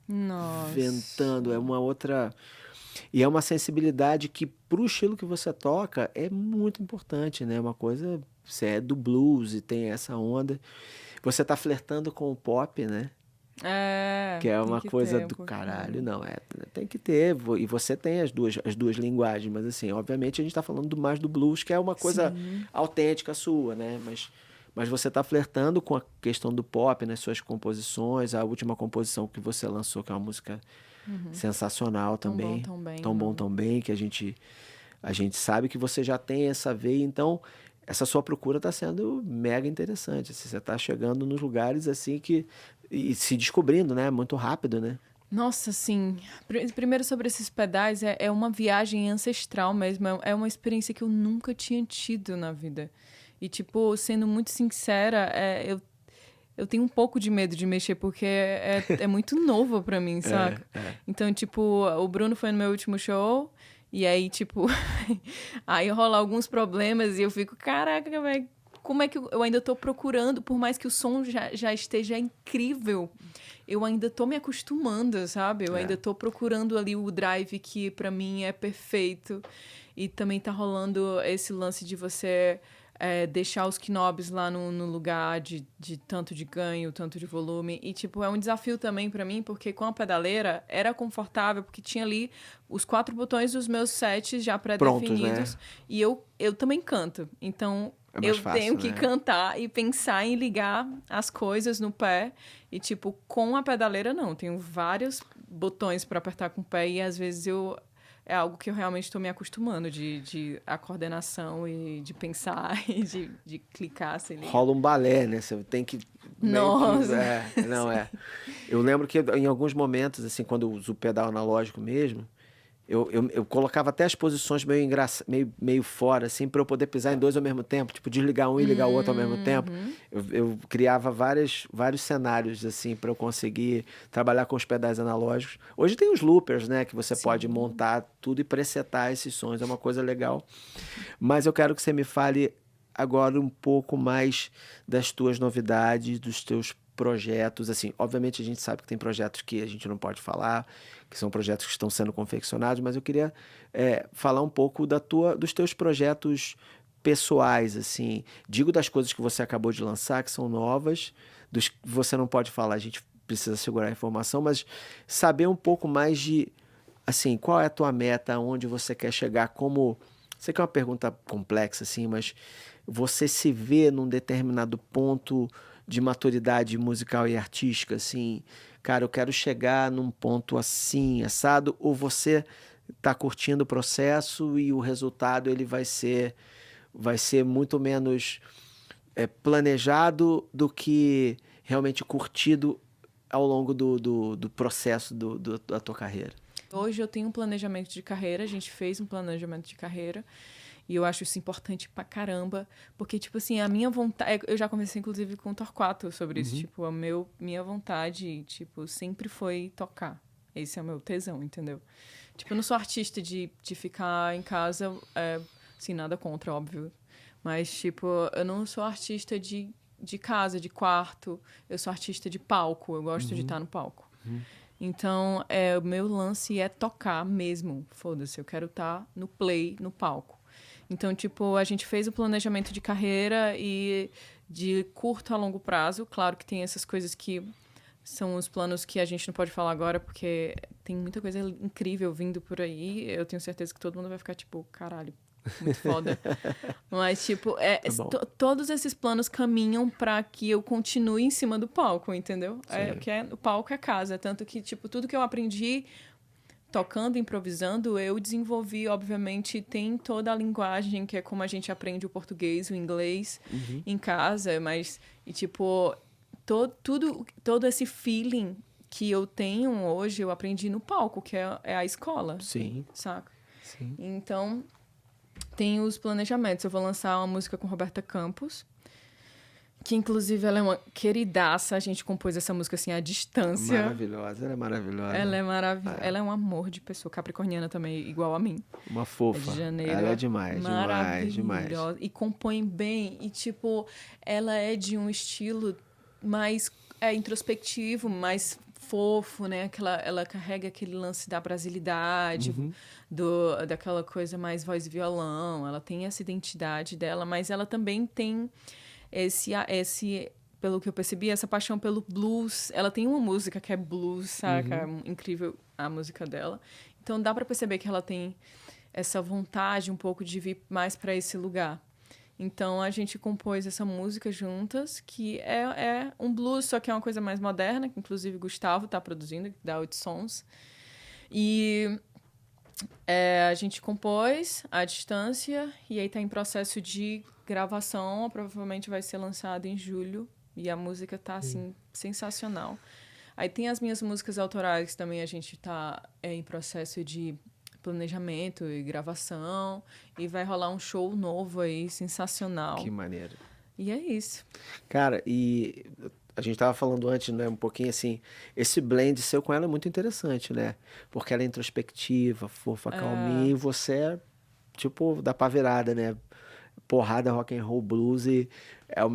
Nossa. ventando, é uma outra... E é uma sensibilidade que, pro estilo que você toca, é muito importante, né? Uma coisa... Você é do blues e tem essa onda. Você tá flertando com o pop, né? Que é uma coisa do caralho. Não, tem que ter. E você tem as duas linguagens, mas assim, obviamente a gente tá falando mais do blues, que é uma coisa autêntica sua, né? Mas você tá flertando com a questão do pop nas suas composições. A última composição que você lançou, que é uma música sensacional também. Tão bom, tão bem, que a gente sabe que você já tem essa veia, então essa sua procura está sendo mega interessante. Assim, você está chegando nos lugares assim e se descobrindo, né? Muito rápido, né? Nossa, sim. Primeiro sobre esses pedais, é uma viagem ancestral mesmo. É uma experiência que eu nunca tinha tido na vida. E, tipo, sendo muito sincera, eu tenho um pouco de medo de mexer, porque é muito novo pra mim, saca? Então, tipo, o Bruno foi no meu último show, e aí, tipo, aí rola alguns problemas, e eu fico, caraca, velho, como é que eu ainda tô procurando, por mais que o som já esteja incrível, eu ainda tô me acostumando, sabe? Eu ainda tô procurando ali o drive que pra mim é perfeito, e também tá rolando esse lance de você... deixar os knobs lá no lugar de tanto de ganho, tanto de volume. E, tipo, é um desafio também pra mim, porque com a pedaleira era confortável, porque tinha ali os 4 botões dos meus sets já pré-definidos. Né? E eu também canto. Então, eu tenho que cantar e pensar em ligar as coisas no pé. E, tipo, com a pedaleira, não. Tenho vários botões pra apertar com o pé e, às vezes, é algo que eu realmente estou me acostumando, de a coordenação e de pensar e de clicar. Assim, rola um balé, né? Você tem que... Nossa! Eu lembro que em alguns momentos, assim, quando eu uso o pedal analógico mesmo, eu colocava até as posições meio fora, assim, para eu poder pisar em 2 ao mesmo tempo. Tipo, desligar um e ligar o outro ao mesmo tempo. Eu criava vários cenários, assim, para eu conseguir trabalhar com os pedais analógicos. Hoje tem os loopers, né? Que você pode montar tudo e presetar esses sons. É uma coisa legal. Mas eu quero que você me fale agora um pouco mais das tuas novidades, dos teus projetos. Assim, obviamente a gente sabe que tem projetos que a gente não pode falar, que são projetos que estão sendo confeccionados, mas eu queria falar um pouco dos teus projetos pessoais, assim. Digo das coisas que você acabou de lançar, que são novas, dos que você não pode falar, a gente precisa segurar a informação, mas saber um pouco mais de, assim, qual é a tua meta, onde você quer chegar, como... Sei que é uma pergunta complexa, assim, mas você se vê num determinado ponto de maturidade musical e artística, assim, cara, eu quero chegar num ponto assim, assado, ou você tá curtindo o processo e o resultado ele vai ser muito menos planejado do que realmente curtido ao longo do processo da tua carreira? Hoje eu tenho um planejamento de carreira, a gente fez um planejamento de carreira, e eu acho isso importante pra caramba, porque, tipo assim, a minha vontade... Eu já conversei, inclusive, com o Torquato sobre isso, tipo, minha vontade, tipo, sempre foi tocar. Esse é o meu tesão, entendeu? Tipo, eu não sou artista de ficar em casa, assim, nada contra, óbvio, mas, tipo, eu não sou artista de casa, de quarto, eu sou artista de palco, eu gosto de estar no palco. Então, o meu lance é tocar mesmo. Foda-se, eu quero estar no play, no palco. Então, tipo, a gente fez o planejamento de carreira e de curto a longo prazo. Claro que tem essas coisas que são os planos que a gente não pode falar agora, porque tem muita coisa incrível vindo por aí. Eu tenho certeza que todo mundo vai ficar, tipo, caralho, muito foda. Mas, tipo, todos esses planos caminham para que eu continue em cima do palco, entendeu? O palco é casa. Tanto que, tipo, tudo que eu aprendi tocando, improvisando, eu desenvolvi, obviamente, tem toda a linguagem, que é como a gente aprende o português, o inglês em casa, mas, tipo, todo esse feeling que eu tenho hoje, eu aprendi no palco, que é a escola. Sim. Saca? Sim. Então, tem os planejamentos. Eu vou lançar uma música com Roberta Campos, que inclusive ela é uma queridaça. A gente compôs essa música assim à distância. Maravilhosa, ela é maravilhosa. Ela é maravilhosa. Ela é um amor de pessoa, capricorniana também, igual a mim. Uma fofa. É de janeiro. Ela é demais, demais. E compõe bem. E, tipo, ela é de um estilo mais introspectivo, mais fofo, né? Ela carrega aquele lance da brasilidade, daquela coisa mais voz e violão. Ela tem essa identidade dela, mas ela também tem esse, pelo que eu percebi, essa paixão pelo blues. Ela tem uma música que é blues, saca? É incrível a música dela. Então dá pra perceber que ela tem essa vontade um pouco de vir mais pra esse lugar. Então a gente compôs essa música juntas, que é um blues, só que é uma coisa mais moderna, que inclusive Gustavo tá produzindo, da Oito Sons. E a gente compôs à distância, e aí tá em processo de gravação, provavelmente vai ser lançado em julho, e a música tá, assim, sensacional. Aí tem as minhas músicas autorais, também a gente tá em processo de planejamento e gravação, e vai rolar um show novo aí, sensacional. Que maneiro. E é isso. Cara, e a gente tava falando antes, né, um pouquinho assim, esse blend seu com ela é muito interessante, né? Porque ela é introspectiva, fofa, calminha, e você é, tipo, da pá virada, né? Porrada, rock and roll, blues, e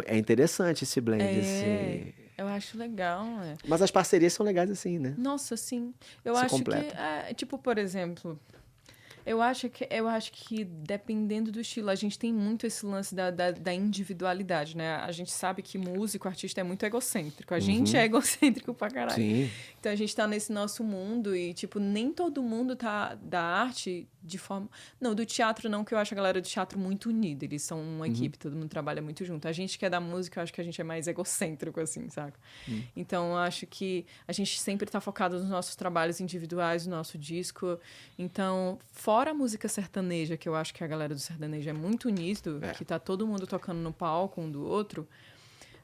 é interessante esse blend, assim. Eu acho legal, Mas as parcerias são legais assim, né? Nossa, sim. Eu Se acho completa. que, tipo, por exemplo, eu acho que dependendo do estilo, a gente tem muito esse lance da individualidade, né? A gente sabe que músico, artista é muito egocêntrico. A gente é egocêntrico pra caralho. Sim. Então a gente tá nesse nosso mundo e, tipo, nem todo mundo tá da arte de forma... Não, do teatro não, que eu acho a galera do teatro muito unida. Eles são uma equipe, todo mundo trabalha muito junto. A gente que é da música, eu acho que a gente é mais egocêntrico, assim, saca? Então, eu acho que a gente sempre tá focado nos nossos trabalhos individuais, no nosso disco. Então, fora a música sertaneja, que eu acho que a galera do sertanejo é muito unido, que tá todo mundo tocando no palco um do outro,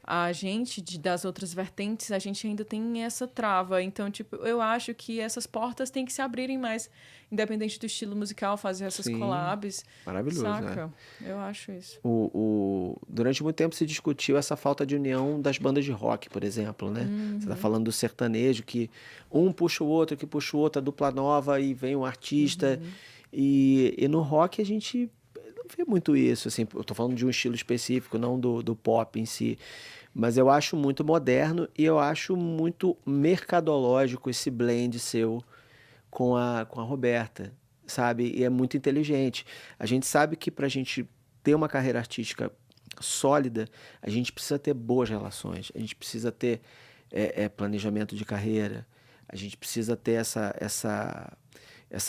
a gente, das outras vertentes, a gente ainda tem essa trava. Então, tipo, eu acho que essas portas têm que se abrirem mais, independente do estilo musical, fazer essas collabs. Maravilhoso, saca? Eu acho isso. Durante muito tempo se discutiu essa falta de união das bandas de rock, por exemplo, né? Você tá falando do sertanejo, que um puxa o outro, que puxa o outro, a dupla nova, e vem um artista. E no rock a gente não vê muito isso, assim, eu tô falando de um estilo específico, não do pop em si, mas eu acho muito moderno e eu acho muito mercadológico esse blend seu com a Roberta, sabe? E é muito inteligente. A gente sabe que pra gente ter uma carreira artística sólida, a gente precisa ter boas relações, a gente precisa ter planejamento de carreira, a gente precisa ter essa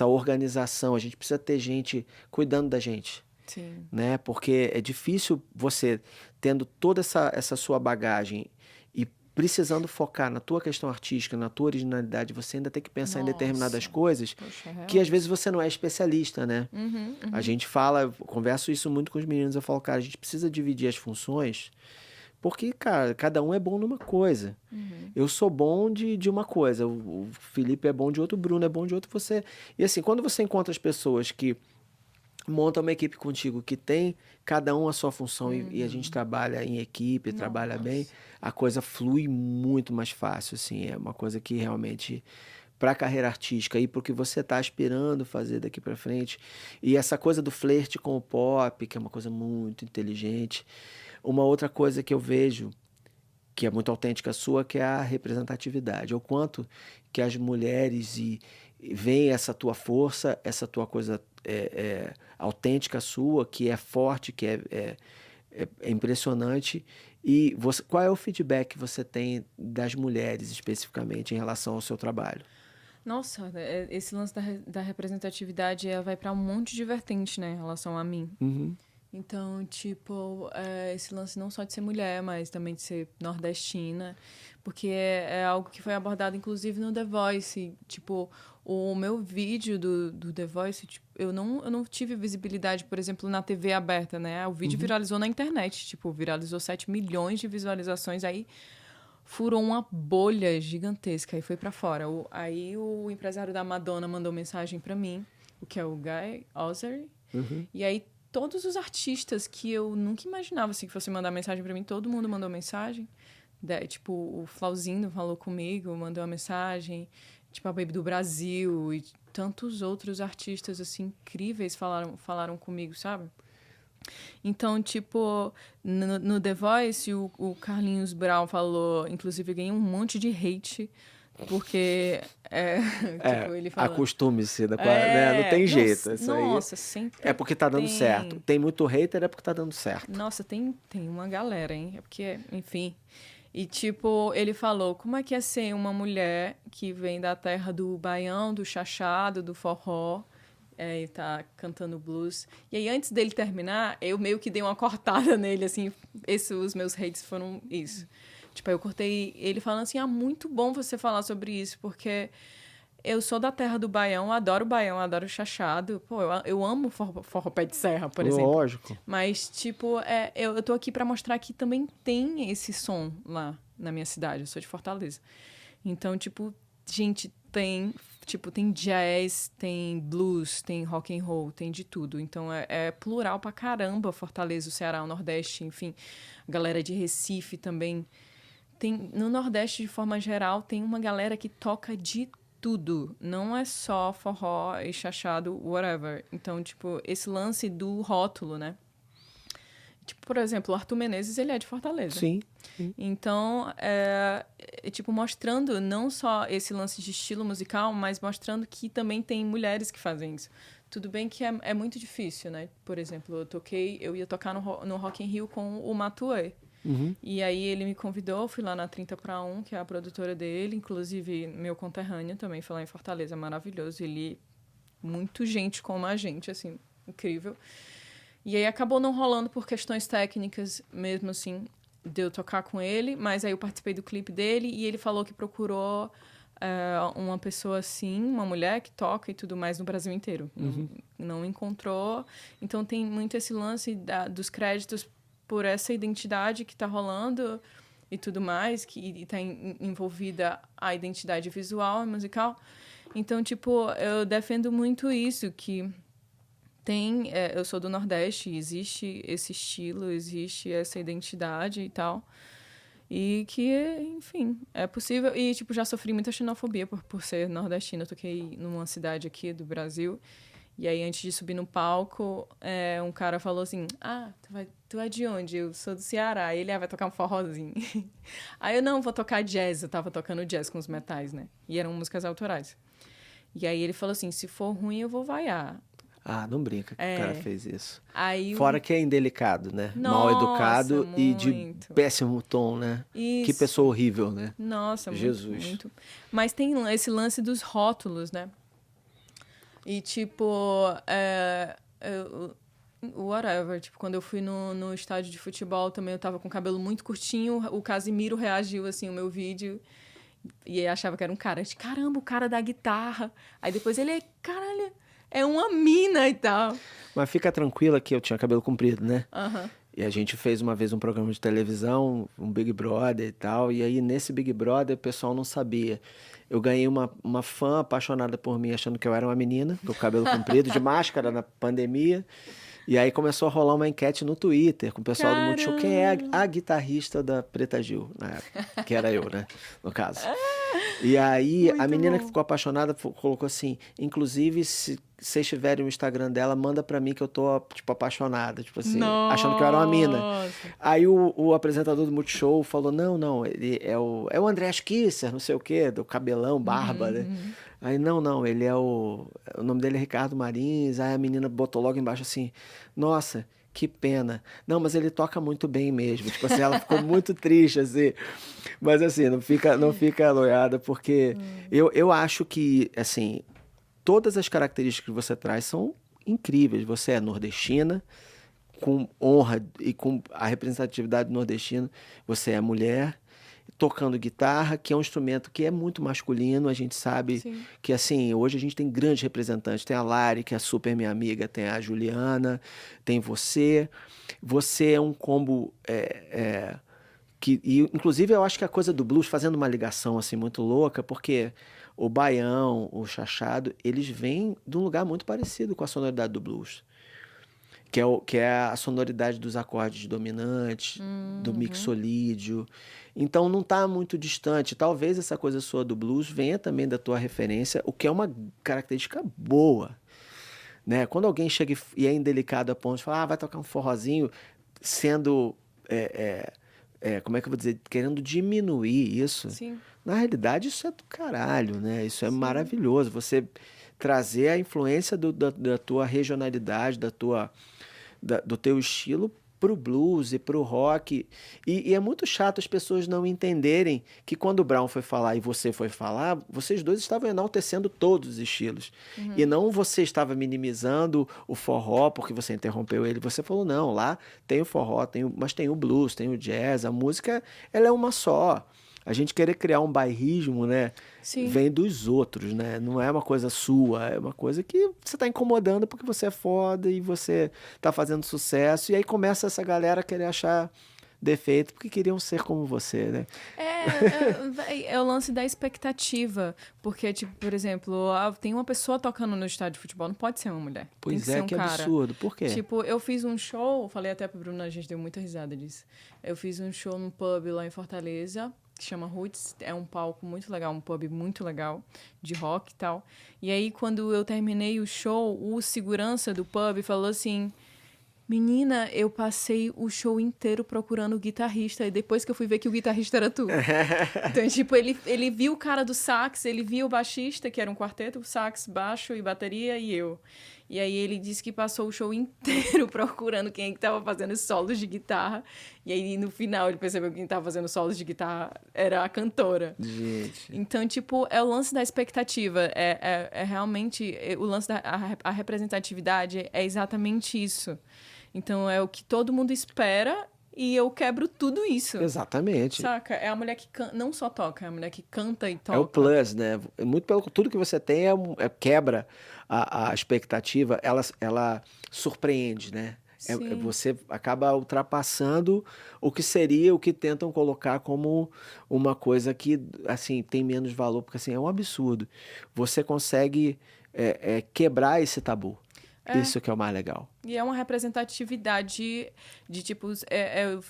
organização, a gente precisa ter gente cuidando da gente. Sim. Né? Porque é difícil você, tendo toda essa sua bagagem e precisando focar na tua questão artística, na tua originalidade, você ainda tem que pensar em determinadas coisas. Poxa, que às vezes você não é especialista, né? A gente fala, eu converso isso muito com os meninos, eu falo, cara, a gente precisa dividir as funções, porque, cara, cada um é bom numa coisa. Eu sou bom de uma coisa, o Felipe é bom de outro, o Bruno é bom de outro, você... E assim, quando você encontra as pessoas que monta uma equipe contigo que tem cada um a sua função e a gente trabalha em equipe, trabalha bem, a coisa flui muito mais fácil, assim, é uma coisa que realmente para a carreira artística e para o que você está aspirando fazer daqui para frente, e essa coisa do flerte com o pop, que é uma coisa muito inteligente. Uma outra coisa que eu vejo que é muito autêntica sua, que é a representatividade. O quanto que as mulheres veem essa tua força, essa tua coisa autêntica sua, que é forte, que é impressionante. E qual é o feedback que você tem das mulheres, especificamente, em relação ao seu trabalho? Nossa, esse lance da representatividade vai para um monte de vertente, né, em relação a mim. Uhum. Então, tipo, esse lance não só de ser mulher, mas também de ser nordestina, porque é algo que foi abordado, inclusive, no The Voice. Tipo, o meu vídeo do The Voice, tipo, eu não tive visibilidade, por exemplo, na TV aberta, né? O vídeo viralizou na internet, tipo, viralizou 7 milhões de visualizações, aí furou uma bolha gigantesca e foi pra fora. Aí o empresário da Madonna mandou mensagem pra mim, o que é o Guy Ozery, e aí todos os artistas que eu nunca imaginava assim, que fosse mandar mensagem pra mim, todo mundo mandou mensagem. Tipo, o Flauzinho falou comigo, mandou uma mensagem. Tipo, a Baby do Brasil e tantos outros artistas, assim, incríveis falaram comigo, sabe? Então, tipo, no The Voice, o Carlinhos Brown falou... Inclusive, eu ganhei um monte de hate, porque... tipo, ele falou... Acostume-se, né? Não tem jeito. Isso nossa, aí sempre é porque tá dando certo. Tem muito hater, é porque tá dando certo. Nossa, tem uma galera, hein? É porque, enfim... E, tipo, ele falou, como é que é ser uma mulher que vem da terra do baião, do chachado, do forró, e tá cantando blues. E aí, antes dele terminar, eu meio que dei uma cortada nele, assim, os meus hates foram isso. Tipo, eu cortei ele falando assim, muito bom você falar sobre isso, porque eu sou da terra do baião, adoro chachado. Pô, eu amo forró pé de serra, por exemplo. Lógico. Mas, tipo, eu tô aqui pra mostrar que também tem esse som lá na minha cidade. Eu sou de Fortaleza. Então, tipo, gente, tem jazz, tem blues, tem rock and roll, tem de tudo. Então, é plural pra caramba Fortaleza, o Ceará, o Nordeste, enfim. A galera de Recife também. No Nordeste, de forma geral, tem uma galera que toca de tudo, não é só forró e chachado, whatever. Então, tipo, esse lance do rótulo, né? Tipo, por exemplo, o Arthur Menezes, ele é de Fortaleza. Sim. Então, tipo, mostrando não só esse lance de estilo musical, mas mostrando que também tem mulheres que fazem isso. Tudo bem que é muito difícil, né? Por exemplo, eu ia tocar no Rock in Rio com o Matuê. E aí ele me convidou, fui lá na 30 para 1, que é a produtora dele, inclusive meu conterrâneo também foi lá em Fortaleza, maravilhoso. Ele, muito gente como a gente, assim, incrível. E aí acabou não rolando por questões técnicas, mesmo assim, de eu tocar com ele, mas aí eu participei do clipe dele e ele falou que procurou uma pessoa assim, uma mulher que toca e tudo mais no Brasil inteiro. Não encontrou. Então tem muito esse lance dos créditos por essa identidade que está rolando e tudo mais, que está envolvida a identidade visual e musical. Então, tipo, eu defendo muito isso, que eu sou do Nordeste, existe esse estilo, existe essa identidade e tal, e que, enfim, é possível. E, tipo, já sofri muita xenofobia por ser nordestina. Eu toquei numa cidade aqui do Brasil. E aí, antes de subir no palco, um cara falou assim, tu é de onde? Eu sou do Ceará. Aí ele vai tocar um forrozinho. Aí eu, não, vou tocar jazz. Eu tava tocando jazz com os metais, né? E eram músicas autorais. E aí ele falou assim, se for ruim, eu vou vaiar. Ah, não brinca que o cara fez isso. Aí Fora que é indelicado, né? Nossa, mal educado muito. E de péssimo tom, né? Isso. Que pessoa horrível, né? Nossa, Jesus. muito. Mas tem esse lance dos rótulos, né? E, tipo, whatever. Tipo, quando eu fui no estádio de futebol também, eu tava com o cabelo muito curtinho. O Casimiro reagiu, assim, ao meu vídeo. E aí achava que era um cara. Eu disse, caramba, o cara da guitarra. Aí depois ele, caralho, é uma mina e tal. Mas fica tranquila que eu tinha cabelo comprido, né? Aham. E a gente fez uma vez um programa de televisão, um Big Brother e tal. E aí, nesse Big Brother, o pessoal não sabia. Eu ganhei uma fã apaixonada por mim, achando que eu era uma menina, com o cabelo comprido, de máscara na pandemia. E aí começou a rolar uma enquete no Twitter com o pessoal do Multishow. Quem é a guitarrista da Preta Gil, na época? Que era eu, né? No caso. E aí, a Muito menina que bom. ficou apaixonada colocou assim: inclusive, se vocês tiverem o Instagram dela, manda pra mim que eu tô, tipo, apaixonada. Tipo assim, achando que eu era uma mina. Nossa. Aí o apresentador do Multishow falou: não, não, ele é o Andreas Kisser, não sei o quê, do cabelão, barba, né? Uhum. Aí, não, não, ele é o nome dele é Ricardo Marins. Aí a menina botou logo embaixo assim: nossa, que pena. Não, mas ele toca muito bem mesmo. Tipo assim, ela ficou muito triste, assim. Mas assim, não fica aloiada, porque eu acho que, assim, todas as características que você traz são incríveis. Você é nordestina, com honra e com a representatividade nordestina. Você é mulher, tocando guitarra, que é um instrumento que é muito masculino. A gente sabe Sim. que, assim, hoje a gente tem grandes representantes. Tem a Lari, que é super minha amiga, tem a Juliana, tem você. Você é um combo inclusive, eu acho que a coisa do blues, fazendo uma ligação assim muito louca, porque o baião, o chachado, eles vêm de um lugar muito parecido com a sonoridade do blues, que é a sonoridade dos acordes dominantes, do Uhum. mixolídio. Então não está muito distante. Talvez essa coisa sua do blues venha também da tua referência, o que é uma característica boa, né? Quando alguém chega e é indelicado a ponto de falar, vai tocar um forrozinho, sendo, como é que eu vou dizer, querendo diminuir isso, Sim. na realidade isso é do caralho, né? Isso é Sim. maravilhoso. Você trazer a influência da tua regionalidade, do teu estilo pro blues e pro rock. E é muito chato as pessoas não entenderem que quando o Brown foi falar e você foi falar, vocês dois estavam enaltecendo todos os estilos. E Uhum. não você estava minimizando o forró porque você interrompeu ele. Você falou, não, lá tem o forró, mas tem o blues, tem o jazz. A música, ela é uma só. A gente querer criar um bairrismo, né? Sim. Vem dos outros, né? Não é uma coisa sua, é uma coisa que você tá incomodando porque você é foda e você tá fazendo sucesso. E aí começa essa galera a querer achar defeito porque queriam ser como você, né? É o lance da expectativa. Porque, tipo, por exemplo, tem uma pessoa tocando no estádio de futebol, não pode ser uma mulher. Tem que Pois ser é, um que cara. absurdo. Por quê? Tipo, eu fiz um show, falei até pro Bruno, a gente deu muita risada disso. Eu fiz um show num pub lá em Fortaleza, que chama Roots. É um palco muito legal, um pub muito legal, de rock e tal. E aí, quando eu terminei o show, o segurança do pub falou assim: menina, eu passei o show inteiro procurando o guitarrista, e depois que eu fui ver que o guitarrista era tu. Então, tipo, ele viu o cara do sax, ele viu o baixista, que era um quarteto, sax, baixo e bateria, e eu. E aí ele disse que passou o show inteiro procurando quem é que tava fazendo solos de guitarra. E aí, no final, ele percebeu que quem tava fazendo solos de guitarra era a cantora. Gente. Então, tipo, é o lance da expectativa. É realmente... O lance da a representatividade é exatamente isso. Então, é o que todo mundo espera e eu quebro tudo isso. Exatamente. Saca? É a mulher que não só toca, é a mulher que canta e É o toca. plus, né? Muito pelo tudo que você tem quebra a expectativa, ela surpreende, né? Sim. Você acaba ultrapassando o que seria o que tentam colocar como uma coisa que assim tem menos valor, porque assim é um absurdo. Você consegue quebrar esse tabu. É. Isso que é o mais legal. E é uma representatividade de tipo.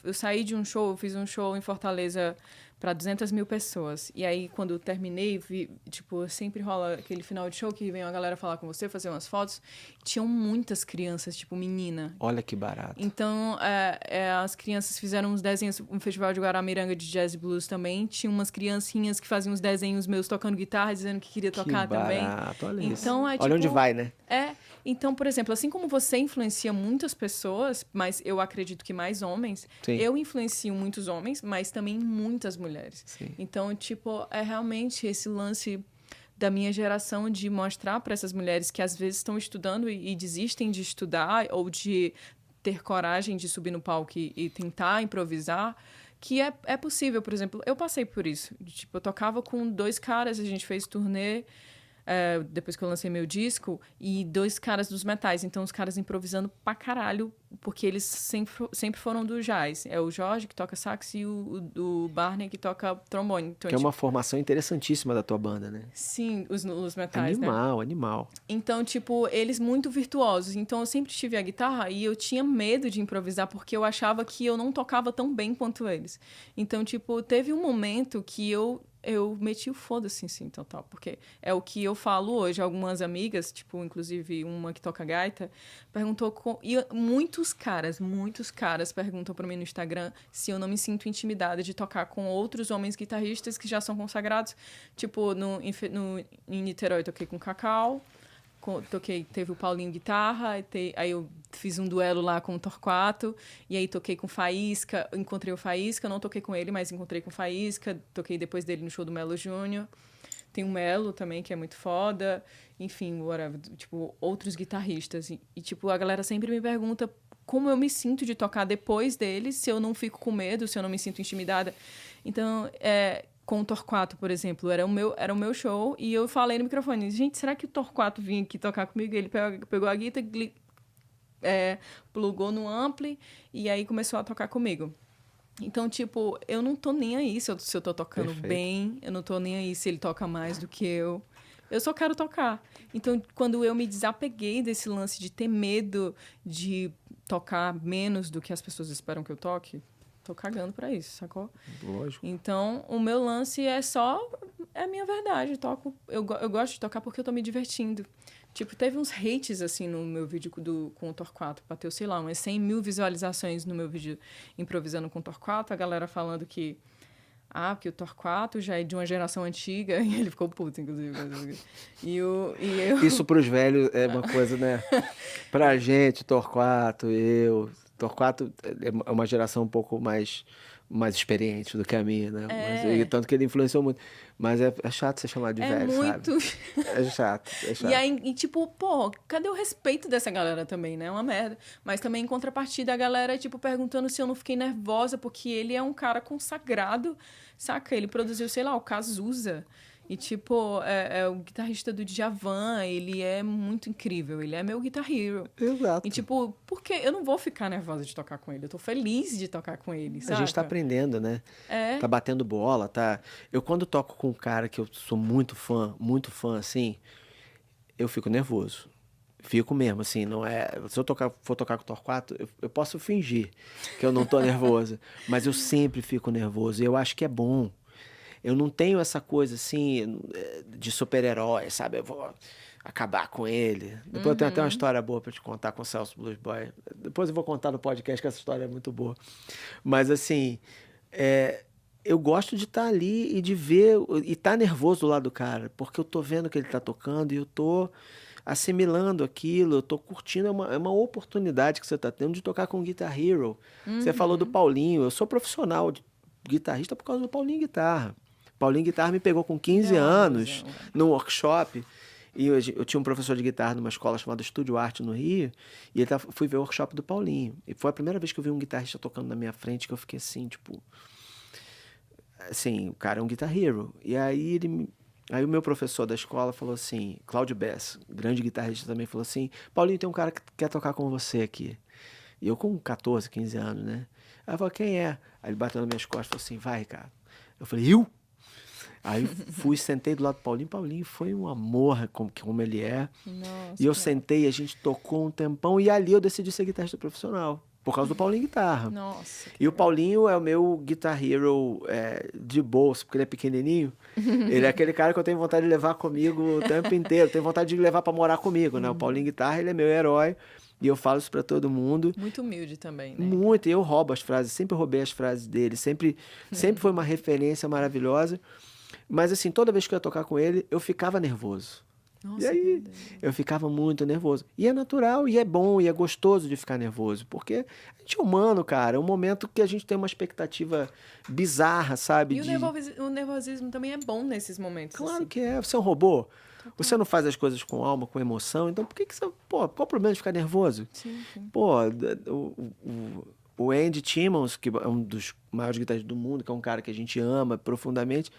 Eu saí de um show, eu fiz um show em Fortaleza para 200 mil pessoas. E aí, quando eu terminei, tipo, sempre rola aquele final de show que vem uma galera falar com você, fazer umas fotos. Tinham muitas crianças, tipo, menina. Olha que barato. Então, as crianças fizeram uns desenhos, um festival de Guaramiranga de jazz e blues também. Tinha umas criancinhas que faziam uns desenhos meus tocando guitarra, dizendo que queria Que tocar também. barato, olha isso. Então, Olha onde vai, né? Então, por exemplo, assim como você influencia muitas pessoas, mas eu acredito que mais homens, Sim. eu influencio muitos homens, mas também muitas mulheres. Sim. Então, tipo, é realmente esse lance da minha geração de mostrar para essas mulheres que às vezes estão estudando e desistem de estudar ou de ter coragem de subir no palco e tentar improvisar, que é possível. Por exemplo, eu passei por isso. Tipo, eu tocava com 2 caras, a gente fez turnê depois que eu lancei meu disco, e 2 caras dos metais. Então, os caras improvisando pra caralho, porque eles sempre foram do jazz. É o Jorge, que toca sax, e o Barney, que toca trombone. Então, Que é uma formação interessantíssima da tua banda, né? sim, os metais, né? Animal, animal. Então, tipo, eles muito virtuosos. Então, eu sempre tive a guitarra e eu tinha medo de improvisar porque eu achava que eu não tocava tão bem quanto eles. Então, tipo, teve um momento que eu eu meti o foda-se, sim, total. Porque é o que eu falo hoje. Algumas amigas, tipo, inclusive uma que toca gaita, perguntou... E muitos caras perguntam pra mim no Instagram se eu não me sinto intimidada de tocar com outros homens guitarristas que já são consagrados. Tipo, em Niterói, toquei com Cacau. Teve o Paulinho guitarra, aí eu fiz um duelo lá com o Torquato, e aí toquei com Faísca, encontrei o Faísca, não toquei com ele, mas encontrei com o Faísca, toquei depois dele no show do Melo Júnior. Tem o Melo também, que é muito foda, enfim, whatever, tipo, outros guitarristas. Tipo, a galera sempre me pergunta como eu me sinto de tocar depois dele, se eu não fico com medo, se eu não me sinto intimidada. Então, com o Torquato, por exemplo, era o meu show, e eu falei no microfone, gente, será que o Torquato vinha aqui tocar comigo? Ele pegou a guitarra, plugou no ampli, e aí começou a tocar comigo. Então, tipo, eu não tô nem aí se eu tô tocando Perfeito. bem, eu não tô nem aí se ele toca mais do que eu. Eu só quero tocar. Então, quando eu me desapeguei desse lance de ter medo de tocar menos do que as pessoas esperam que eu toque, tô cagando pra isso, sacou? Lógico. Então, o meu lance é a minha verdade. Eu gosto de tocar porque eu tô me divertindo. Tipo, teve uns hates, assim, no meu vídeo com o Torquato. Bateu, sei lá, umas 100 mil visualizações no meu vídeo improvisando com o Torquato. A galera falando que... porque o Torquato já é de uma geração antiga. E ele ficou puto, inclusive. E eu... Isso pros velhos é uma coisa, né? Pra gente, Torquato, eu... Torquato é uma geração um pouco mais experiente do que a minha, né? Mas, tanto que ele influenciou muito. Mas é chato ser chamado de velho, muito... sabe? É chato. E aí, tipo, pô, cadê o respeito dessa galera também, né? É uma merda. Mas também, em contrapartida, a galera, tipo, perguntando se eu não fiquei nervosa, porque ele é um cara consagrado, saca? Ele produziu, sei lá, o Cazuza. E, tipo, é o guitarrista do Djavan, ele é muito incrível, ele é meu guitar hero. Exato. E, tipo, porque eu não vou ficar nervosa de tocar com ele, eu tô feliz de tocar com ele, saca? A gente tá aprendendo, né? Tá batendo bola, tá... Eu, quando toco com um cara que eu sou muito fã, assim, eu fico nervoso. Fico mesmo, assim, não é... Se eu for tocar com o Torquato, eu posso fingir que eu não tô nervoso, mas eu sempre fico nervoso, e eu acho que é bom. Eu não tenho essa coisa, assim, de super-herói, sabe? Eu vou acabar com ele. Depois eu tenho até uma história boa pra te contar com o Celso Blues Boy. Depois eu vou contar no podcast, que essa história é muito boa. Mas, assim, eu gosto de estar ali e de ver, e estar nervoso do lado do cara, porque eu tô vendo que ele tá tocando e eu tô assimilando aquilo, eu tô curtindo, é uma oportunidade que você tá tendo de tocar com o Guitar Hero. Você falou do Paulinho, eu sou profissional de guitarrista por causa do Paulinho Guitarra. Paulinho Guitarra me pegou com 15 anos num workshop, e eu tinha um professor de guitarra numa escola chamada Estúdio Arte no Rio, e fui ver o workshop do Paulinho. E foi a primeira vez que eu vi um guitarrista tocando na minha frente, que eu fiquei assim, tipo... Assim, o cara é um guitar hero. E aí aí o meu professor da escola falou assim, Cláudio Bess, grande guitarrista também, falou assim, Paulinho, tem um cara que quer tocar com você aqui. E eu com 14, 15 anos, né? Aí eu falei, quem é? Aí ele bateu nas minhas costas e falou assim, vai, cara. Eu falei, eu? Aí fui, sentei do lado do Paulinho. Paulinho foi um amor como ele é. Nossa, e eu sentei, a gente tocou um tempão, e ali eu decidi ser guitarrista profissional. Por causa do Paulinho Guitarra. Nossa. E o Paulinho é o meu guitar hero de bolso, porque ele é pequenininho. Ele é aquele cara que eu tenho vontade de levar comigo o tempo inteiro. Tenho vontade de levar pra morar comigo, né? O Paulinho Guitarra, ele é meu herói. E eu falo isso pra todo mundo. Muito humilde também, né? Muito. E eu roubo as frases. Sempre roubei as frases dele. Sempre foi uma referência maravilhosa. Mas, assim, toda vez que eu ia tocar com ele, eu ficava nervoso. Nossa, e aí, eu ficava muito nervoso. E é natural, e é bom, e é gostoso de ficar nervoso. Porque a gente é humano, cara. É um momento que a gente tem uma expectativa bizarra, sabe? E o nervosismo também é bom nesses momentos. Claro assim. que é. Você é um robô. Você não faz as coisas com alma, com emoção. Então, por que você... Pô, qual o problema de ficar nervoso? Sim. Pô, o Andy Timmons, que é um dos maiores guitarristas do mundo, que é um cara que a gente ama profundamente...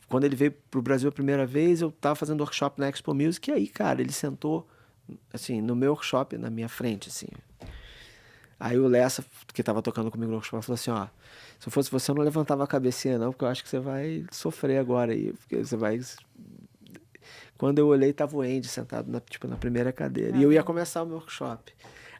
Quando ele veio pro Brasil a primeira vez, eu tava fazendo workshop na Expo Music, e aí, cara, ele sentou, assim, no meu workshop, na minha frente, assim. Aí o Lessa, que tava tocando comigo no workshop, falou assim, ó, se eu fosse você, eu não levantava a cabecinha, não, porque eu acho que você vai sofrer agora aí, porque você vai... Quando eu olhei, tava o Andy sentado na primeira cadeira, e eu ia começar o meu workshop.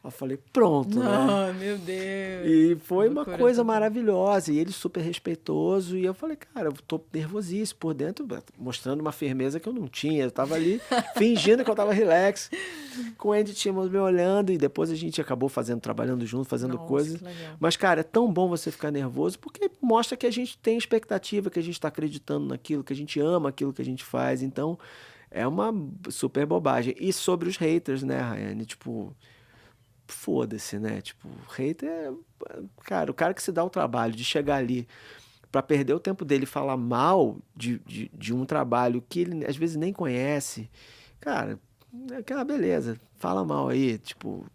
Eu falei, pronto, né? Ah, meu Deus. E foi uma Loucura coisa total. maravilhosa. E ele super respeitoso. E eu falei, cara, eu tô nervosíssimo por dentro, mostrando uma firmeza que eu não tinha. Eu tava ali fingindo que eu tava relax. Com o Andy Timmons me olhando. E depois a gente acabou trabalhando junto, fazendo Nossa, coisas. que legal. Mas, cara, é tão bom você ficar nervoso porque mostra que a gente tem expectativa, que a gente tá acreditando naquilo, que a gente ama aquilo que a gente faz. Então, é uma super bobagem. E sobre os haters, né, Rayane? Tipo, foda-se, né? Tipo, hater é. Cara, o cara que se dá o trabalho de chegar ali pra perder o tempo dele e falar mal de um trabalho que ele às vezes nem conhece, cara, é aquela beleza. Fala mal aí, tipo.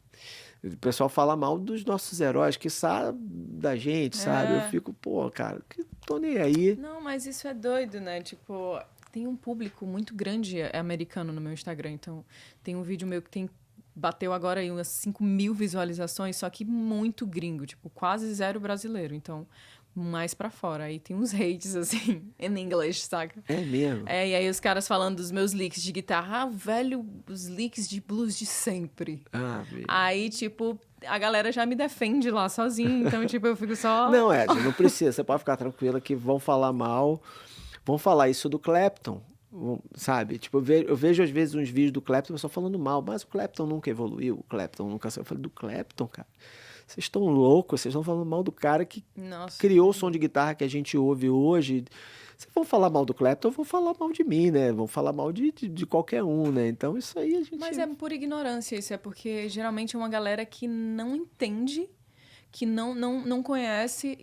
O pessoal fala mal dos nossos heróis, que sabe da gente, sabe? Eu É. fico, pô, cara, que tô nem aí. Não, mas isso é doido, né? Tipo, tem um público muito grande americano no meu Instagram. Então, tem um vídeo meu que bateu agora aí umas 5.000 visualizações, só que muito gringo, tipo, quase zero brasileiro. Então, mais pra fora. Aí tem uns hates, assim, em inglês, saca? É mesmo. É, e aí os caras falando dos meus licks de guitarra. Ah, velho, os licks de blues de sempre. Ah, meu. Aí, tipo, a galera já me defende lá sozinha. Então, tipo, eu fico só... Não, Ed, não precisa. Você pode ficar tranquila que vão falar mal. Vão falar isso do Clapton, sabe? Tipo, eu vejo às vezes uns vídeos do Clapton, o pessoal falando mal, mas o Clapton nunca evoluiu, o Clapton nunca saiu. Eu falei, do Clapton, cara? Vocês estão loucos, vocês estão falando mal do cara que Nossa. criou o som de guitarra que a gente ouve hoje. Se vão falar mal do Clapton, vão falar mal de mim, né? Vão falar mal de qualquer um, né? Então isso aí a gente... Mas é por ignorância isso, é porque geralmente é uma galera que não entende, que não conhece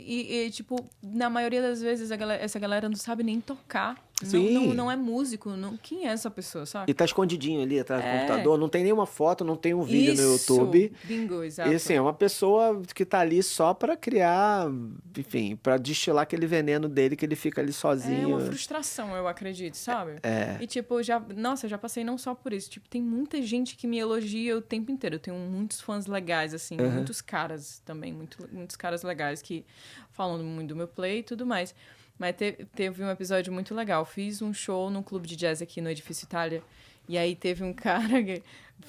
tipo, na maioria das vezes essa galera não sabe nem tocar. Sim. Não é músico. Quem é essa pessoa, sabe? E tá escondidinho ali atrás do É. computador, não tem nenhuma foto, não tem um vídeo no Isso! YouTube. Bingo, exato. E assim, é uma pessoa que tá ali só pra criar, enfim, pra destilar aquele veneno dele que ele fica ali É sozinho. uma frustração, eu acredito, sabe? É. E, tipo, nossa, já passei não só por isso. Tipo, tem muita gente que me elogia o tempo inteiro. Eu tenho muitos fãs legais, assim. Muitos caras também. Muitos caras legais que falam muito do meu play e tudo mais. Mas teve um episódio muito legal. Fiz um show num clube de jazz aqui no Edifício Itália. E aí teve um cara que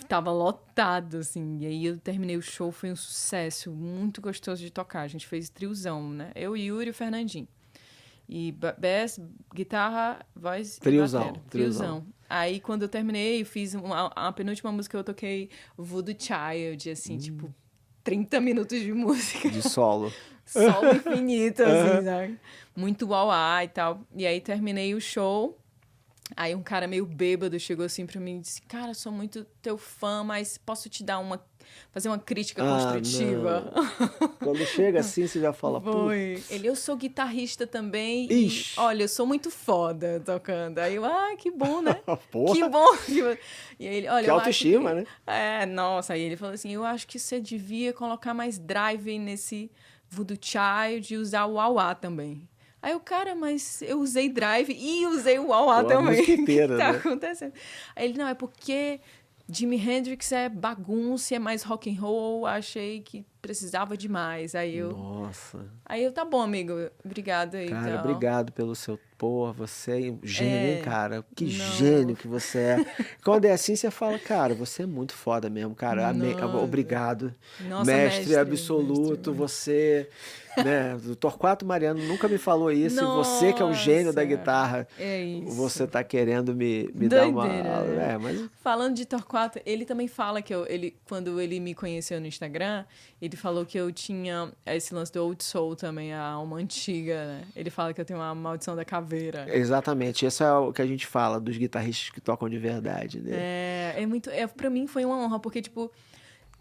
tava lotado, assim. E aí eu terminei o show, foi um sucesso. Muito gostoso de tocar. A gente fez triozão, né? Eu, Yuri e o Fernandinho. E bass, guitarra, voz Triozão, e batera. triozão. Aí, quando eu terminei, eu fiz a penúltima música, eu toquei Voodoo Child, assim, tipo, 30 minutos de música. De solo. Solo infinito, assim, sabe? Muito uauá e tal. E aí, terminei o show. Aí, um cara meio bêbado chegou assim pra mim e disse, cara, sou muito teu fã, mas posso te dar fazer uma crítica construtiva? Quando chega assim, você já fala, Foi. Eu sou guitarrista também Ixi. e, olha, eu sou muito foda tocando. Aí eu, que bom, né? Porra. Que bom. E aí ele, olha, Que eu autoestima, acho né? É, nossa. Aí ele falou assim, eu acho que você devia colocar mais drive nesse Voodoo Child e usar o wah-wah também. Aí o cara, mas eu usei drive e usei o wah-wah Pô, a também. música inteira, O que tá né? acontecendo? Aí ele, não, é porque Jimi Hendrix é bagunça, é mais rock and roll, achei que precisava de mais. Aí Nossa. eu, tá bom, amigo, obrigada aí. Cara, Então. obrigado pelo seu... Porra, você é um gênio, hein, cara? Que Não. gênio que você é. Quando é assim, você fala, cara, você é muito foda mesmo, cara. Nossa. Obrigado. Nossa, mestre mestre, absoluto, mestre. você... Né? O Torquato Mariano nunca me falou isso. E você que é o gênio da Nossa, guitarra, é isso. você tá querendo me dar uma... Doideira. Mas... Falando de Torquato, ele também fala que quando ele me conheceu no Instagram, ele falou que eu tinha esse lance do old soul também, a alma antiga, né? Ele fala que eu tenho uma maldição da caveira. Exatamente, isso é o que a gente fala dos guitarristas que tocam de verdade, né? Pra mim foi uma honra, porque, tipo,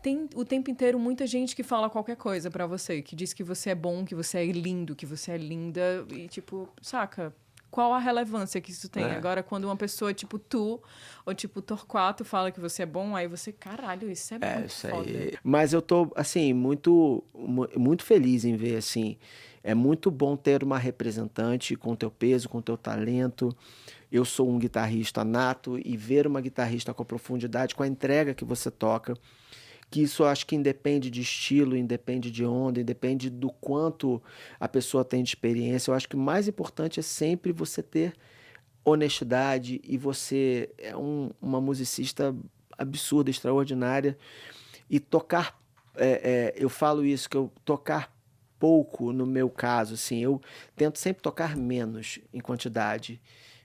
tem o tempo inteiro muita gente que fala qualquer coisa pra você, que diz que você é bom, que você é lindo, que você é linda, e, tipo, saca? Qual a relevância que isso tem? Agora, quando uma pessoa tipo tu, ou tipo Torquato, fala que você é bom, aí você, caralho, isso é muito Isso foda. aí. Mas eu tô, assim, muito feliz em ver, assim, é muito bom ter uma representante com teu peso, com teu talento. Eu sou um guitarrista nato e ver uma guitarrista com a profundidade, com a entrega que você toca, que isso eu acho que independe de estilo, independe de onda, independe do quanto a pessoa tem de experiência. Eu acho que o mais importante é sempre você ter honestidade e você é uma musicista absurda, extraordinária e tocar eu falo isso, que eu tocar pouco no meu caso, assim, eu tento sempre tocar menos em quantidade,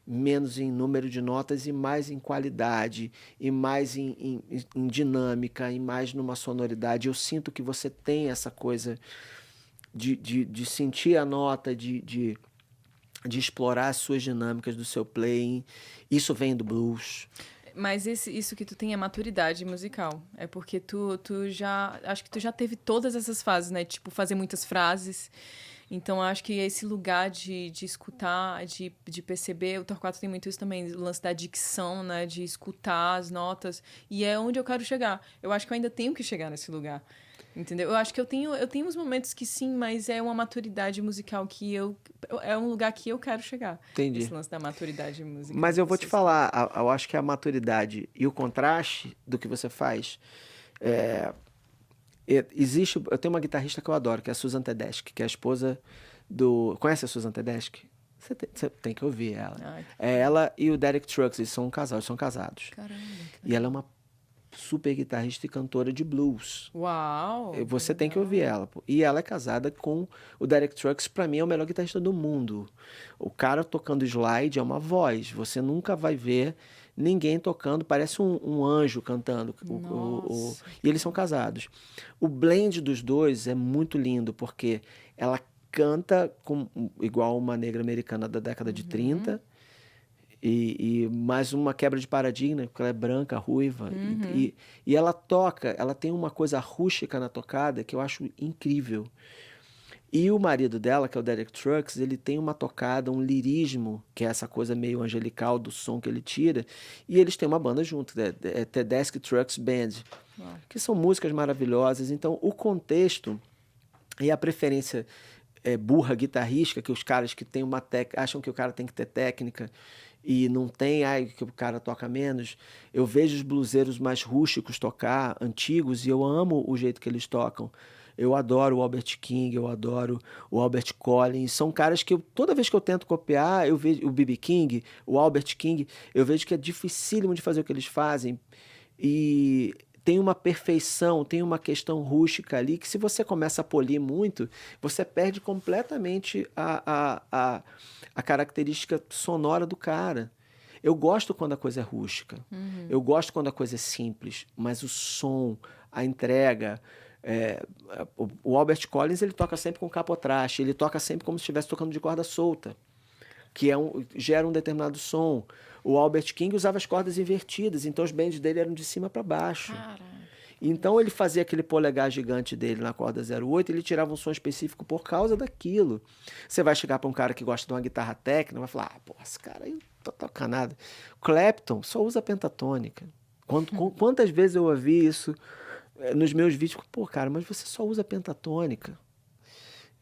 menos em número de notas e mais em qualidade, e mais em dinâmica, e mais numa sonoridade. Eu sinto que você tem essa coisa de sentir a nota, de explorar as suas dinâmicas do seu playing. Isso vem do blues. Mas isso que tu tem é maturidade musical. É porque tu já... Acho que tu já teve todas essas fases, né? Tipo, fazer muitas frases. Então, acho que esse lugar de escutar, de perceber... O Torquato tem muito isso também. O lance da dicção, né? De escutar as notas. E é onde eu quero chegar. Eu acho que eu ainda tenho que chegar nesse lugar. Entendeu? Eu acho que eu tenho uns momentos que sim, mas é uma maturidade musical que é um lugar que eu quero chegar. Entendi. Esse lance da maturidade musical. Mas eu vou te falar, eu acho que a maturidade e o contraste do que você faz. Existe. Eu tenho uma guitarrista que eu adoro, que é a Susan Tedeschi, que é a esposa do. Conhece a Susan Tedeschi? Você tem que ouvir ela. Ai, É ela e o Derek Trucks, eles são um casal, eles são casados. caramba. E ela é uma super guitarrista e cantora de blues. Uau! Você tem que ouvir ela. Pô. E ela é casada com o Derek Trucks, pra mim é o melhor guitarrista do mundo. O cara tocando slide é uma voz. Você nunca vai ver ninguém tocando, parece um anjo cantando. E eles são casados. O blend dos dois é muito lindo, porque ela canta igual uma negra americana da década de 30. E mais uma quebra de paradigma, porque ela é branca, ruiva. E ela toca, ela tem uma coisa rústica na tocada que eu acho incrível. E o marido dela, que é o Derek Trucks, ele tem uma tocada, um lirismo, que é essa coisa meio angelical do som que ele tira. E eles têm uma banda junto, é Tedeschi Trucks Band, que são músicas maravilhosas. Então, o contexto e a preferência burra guitarrística, que os caras que têm acham que o cara tem que ter técnica e não tem, que o cara toca menos. Eu vejo os bluseiros mais rústicos tocar, antigos, e eu amo o jeito que eles tocam. Eu adoro o Albert King, eu adoro o Albert Collins. São caras que toda vez que eu tento copiar, eu vejo o B.B. King, o Albert King, eu vejo que é dificílimo de fazer o que eles fazem. E tem uma perfeição, tem uma questão rústica ali, que se você começa a polir muito, você perde completamente a característica sonora do cara. Eu gosto quando a coisa é rústica. Eu gosto quando a coisa é simples, mas o som, a entrega... o Albert Collins, ele toca sempre com capotraste, ele toca sempre como se estivesse tocando de corda solta, que gera um determinado som. O Albert King usava as cordas invertidas, então os bends dele eram de cima para baixo. Caraca. Então ele fazia aquele polegar gigante dele na corda 08, ele tirava um som específico por causa daquilo. Você vai chegar para um cara que gosta de uma guitarra técnica, vai falar, pô, esse cara aí não toca nada. Clapton só usa pentatônica. Quantas vezes eu ouvi isso nos meus vídeos? Pô, cara, mas você só usa pentatônica.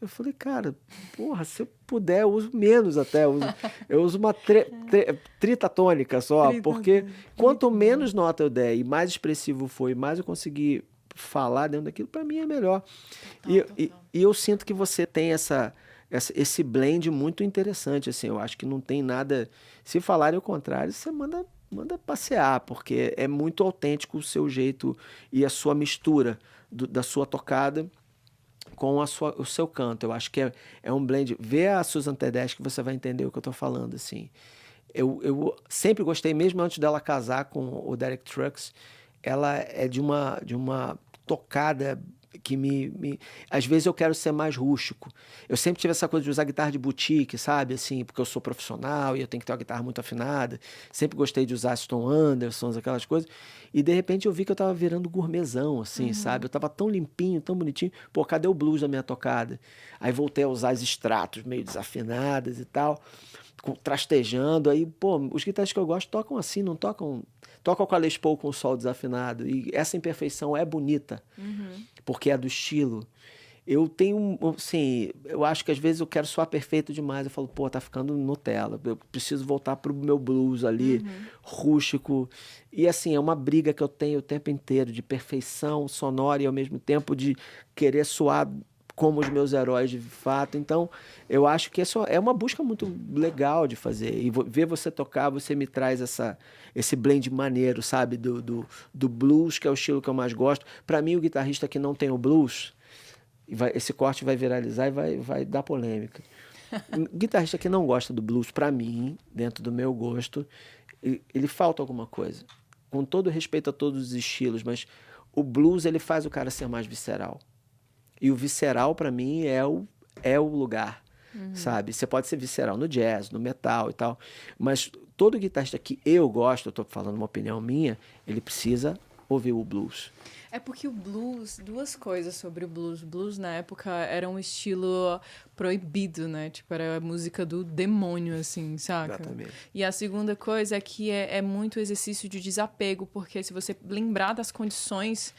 Eu falei, cara, porra, se eu puder, eu uso menos até. Eu uso uma tritatônica só, porque quanto menos nota eu der e mais expressivo for, e mais eu conseguir falar dentro daquilo, para mim é melhor. E eu sinto que você tem esse blend muito interessante, assim, eu acho que não tem nada... Se falarem o contrário, você manda passear, porque é muito autêntico o seu jeito e a sua mistura da sua tocada com o seu canto. Eu acho que é um blend. Vê a Susan Tedeschi que você vai entender o que eu estou falando, assim. Eu sempre gostei, mesmo antes dela casar com o Derek Trucks, ela é de uma tocada que às vezes eu quero ser mais rústico. Eu sempre tive essa coisa de usar guitarra de boutique, sabe? Assim, porque eu sou profissional e eu tenho que ter uma guitarra muito afinada. Sempre gostei de usar Stone Andersons, aquelas coisas. E de repente eu vi que eu tava virando gourmetzão, assim, sabe? Eu tava tão limpinho, tão bonitinho. Pô, cadê o blues da minha tocada? Aí voltei a usar as extratos meio desafinadas e tal, trastejando. Aí, pô, os guitarristas que eu gosto tocam assim, não tocam... Tocam com a Les Paul com o sol desafinado. E essa imperfeição é bonita, porque é do estilo. Eu tenho, assim, eu acho que às vezes eu quero soar perfeito demais. Eu falo, pô, tá ficando Nutella. Eu preciso voltar pro meu blues ali, rústico. E assim, é uma briga que eu tenho o tempo inteiro de perfeição sonora e ao mesmo tempo de querer soar como os meus heróis de fato. Então, eu acho que isso é uma busca muito legal de fazer. E ver você tocar, você me traz esse blend maneiro, sabe? Do blues, que é o estilo que eu mais gosto. Para mim, o guitarrista que não tem o blues, esse corte vai viralizar e vai dar polêmica. O guitarrista que não gosta do blues, para mim, dentro do meu gosto, ele falta alguma coisa. Com todo respeito a todos os estilos, mas o blues ele faz o cara ser mais visceral. E o visceral, para mim, é o lugar, sabe? Você pode ser visceral no jazz, no metal e tal, mas todo guitarrista que eu gosto, eu tô falando uma opinião minha, ele precisa ouvir o blues. É porque o blues, duas coisas sobre o blues. O blues, na época, era um estilo proibido, né? Tipo, era a música do demônio, assim, saca? Exatamente. E a segunda coisa é que é muito exercício de desapego, porque se você lembrar das condições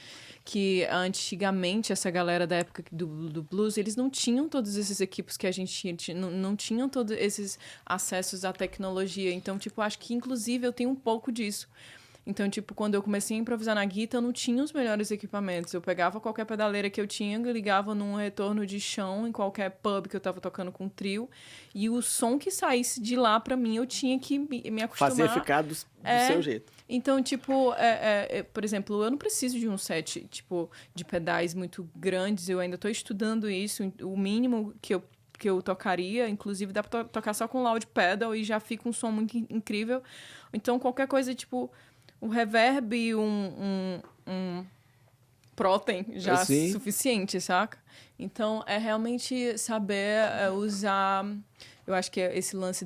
que antigamente essa galera da época do blues, eles não tinham todos esses equipos que a gente tinha, não tinham todos esses acessos à tecnologia. Então, tipo, acho que, inclusive, eu tenho um pouco disso. Então, tipo, quando eu comecei a improvisar na guitarra, eu não tinha os melhores equipamentos. Eu pegava qualquer pedaleira que eu tinha, ligava num retorno de chão em qualquer pub que eu tava tocando com trio, e o som que saísse de lá, pra mim, eu tinha que me acostumar. Fazer ficar do seu jeito. Então, tipo, por exemplo, eu não preciso de um set, tipo, de pedais muito grandes. Eu ainda tô estudando isso. O mínimo que eu tocaria, inclusive, dá pra tocar só com loud pedal e já fica um som muito incrível. Então, qualquer coisa, tipo, um reverb e um Protem já suficiente, saca? Então, é realmente saber usar... Eu acho que é esse lance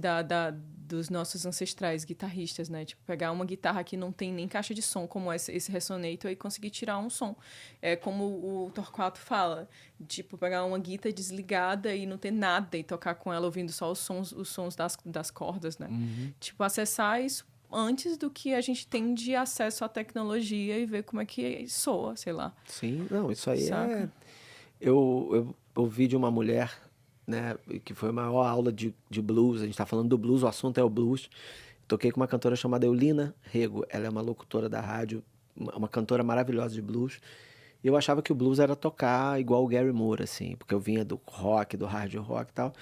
dos nossos ancestrais guitarristas, né? Tipo, pegar uma guitarra que não tem nem caixa de som, como esse Resonator, e conseguir tirar um som. É como o Torquato fala, tipo, pegar uma guitarra desligada e não ter nada e tocar com ela ouvindo só os sons das cordas, né? Tipo, acessar isso antes do que a gente tem de acesso à tecnologia e ver como é que soa, sei lá. Sim, não, isso aí Saca? Eu ouvi de uma mulher, né, que foi a maior aula de blues, a gente tá falando do blues, o assunto é o blues. Toquei com uma cantora chamada Eulina Rego, ela é uma locutora da rádio, uma cantora maravilhosa de blues. E eu achava que o blues era tocar igual o Gary Moore, assim, porque eu vinha do rock, do hard rock e tal.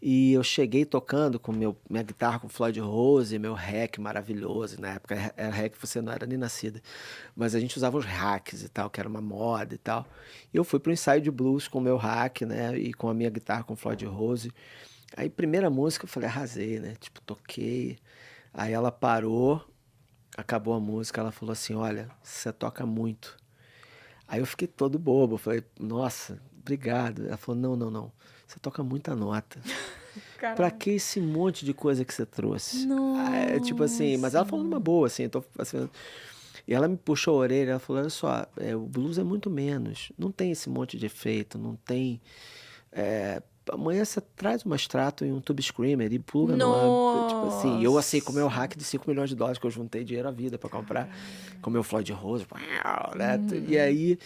E eu cheguei tocando com minha guitarra com Floyd Rose, meu hack maravilhoso. Na época era hack, você não era nem nascida. Mas a gente usava os hacks e tal, que era uma moda e tal. E eu fui pro ensaio de blues com o meu hack, né? E com a minha guitarra com Floyd Rose. Aí, primeira música, eu falei, arrasei, né? Tipo, toquei. Aí ela parou, acabou a música, ela falou assim, olha, você toca muito. Aí eu fiquei todo bobo, eu falei, nossa, obrigado. Ela falou, não, você toca muita nota. Pra que esse monte de coisa que você trouxe? Tipo assim, mas ela falou numa boa, assim, assim, e ela me puxou a orelha, ela falou, olha só, o blues é muito menos, não tem esse monte de efeito, não tem... amanhã você traz uma extrato e um tube screamer e pluga no... Tipo assim, eu assim, com o meu hack de $5 milhões que eu juntei dinheiro à vida pra comprar, com o meu Floyd Rose, né? E aí,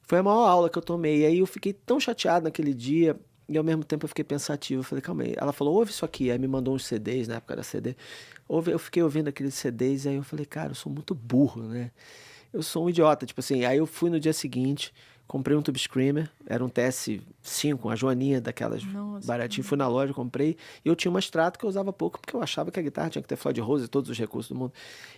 foi a maior aula que eu tomei. E aí eu fiquei tão chateado naquele dia, e ao mesmo tempo eu fiquei pensativo. Eu falei, calma aí. Ela falou, ouve isso aqui. Aí me mandou uns CDs, na época era CD. Eu fiquei ouvindo aqueles CDs, e aí eu falei, cara, eu sou muito burro, né? Eu sou um idiota, tipo assim. Aí eu fui no dia seguinte, comprei um Tube Screamer, era um TS5, uma joaninha daquelas baratinhas. Fui na loja, comprei, e eu tinha uma extrato que eu usava pouco, porque eu achava que a guitarra tinha que ter Floyd Rose e todos os recursos do mundo.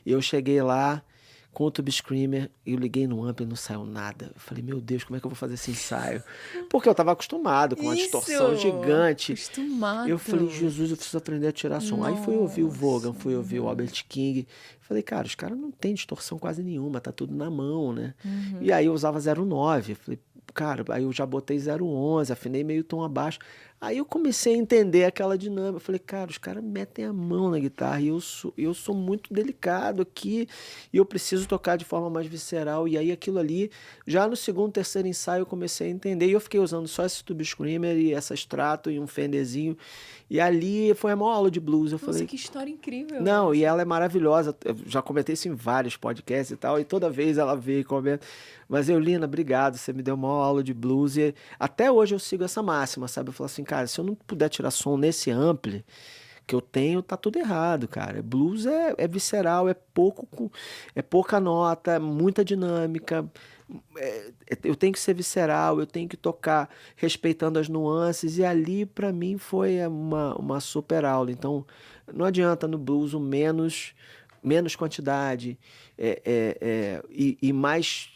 E eu cheguei lá com o Tube Screamer, eu liguei no ampli e não saiu nada. Eu falei, meu Deus, como é que eu vou fazer esse ensaio? Porque eu tava acostumado com uma distorção gigante. Acostumado. Eu falei, Jesus, eu preciso aprender a tirar som. Aí fui ouvir o Vaughan, fui ouvir o Albert King. Falei, cara, os caras não tem distorção quase nenhuma, tá tudo na mão, né? E aí eu usava 0,9. Falei, cara, aí eu já botei 0,11, afinei meio tom abaixo. Aí eu comecei a entender aquela dinâmica. Eu falei, cara, os caras metem a mão na guitarra e eu sou muito delicado aqui e eu preciso tocar de forma mais visceral. E aí aquilo ali, já no segundo, terceiro ensaio eu comecei a entender. E eu fiquei usando só esse Tube Screamer e essa Strato e um Fenderzinho. E ali foi a maior aula de blues. Eu falei, que história incrível. não, e ela é maravilhosa. Eu já comentei isso em vários podcasts e tal, e toda vez ela veio e comenta. Mas, Eulina, obrigado, você me deu uma aula de blues. E até hoje eu sigo essa máxima, sabe? Eu falo assim, cara, se eu não puder tirar som nesse ampli, que eu tenho tá tudo errado, cara. Blues é visceral, é pouca nota, muita dinâmica. Eu tenho que ser visceral, eu tenho que tocar respeitando as nuances, e ali pra mim foi uma super aula. Então não adianta no blues o menos quantidade e mais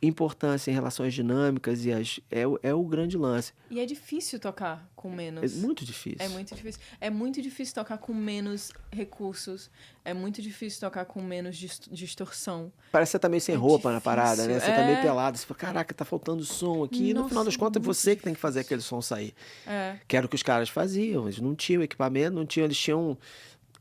importância em relação às dinâmicas é o grande lance. E é difícil tocar com É menos. muito difícil. É muito difícil. É muito difícil tocar com menos recursos. É muito difícil tocar com menos distorção. Parece que você tá meio sem É roupa na difícil, parada, né? Você tá meio é. pelado, você fala, caraca, tá faltando som aqui. E no final das Nossa, contas é muito você que tem que fazer aquele som sair. É. Que era o que os caras faziam. Eles não tinham equipamento, eles tinham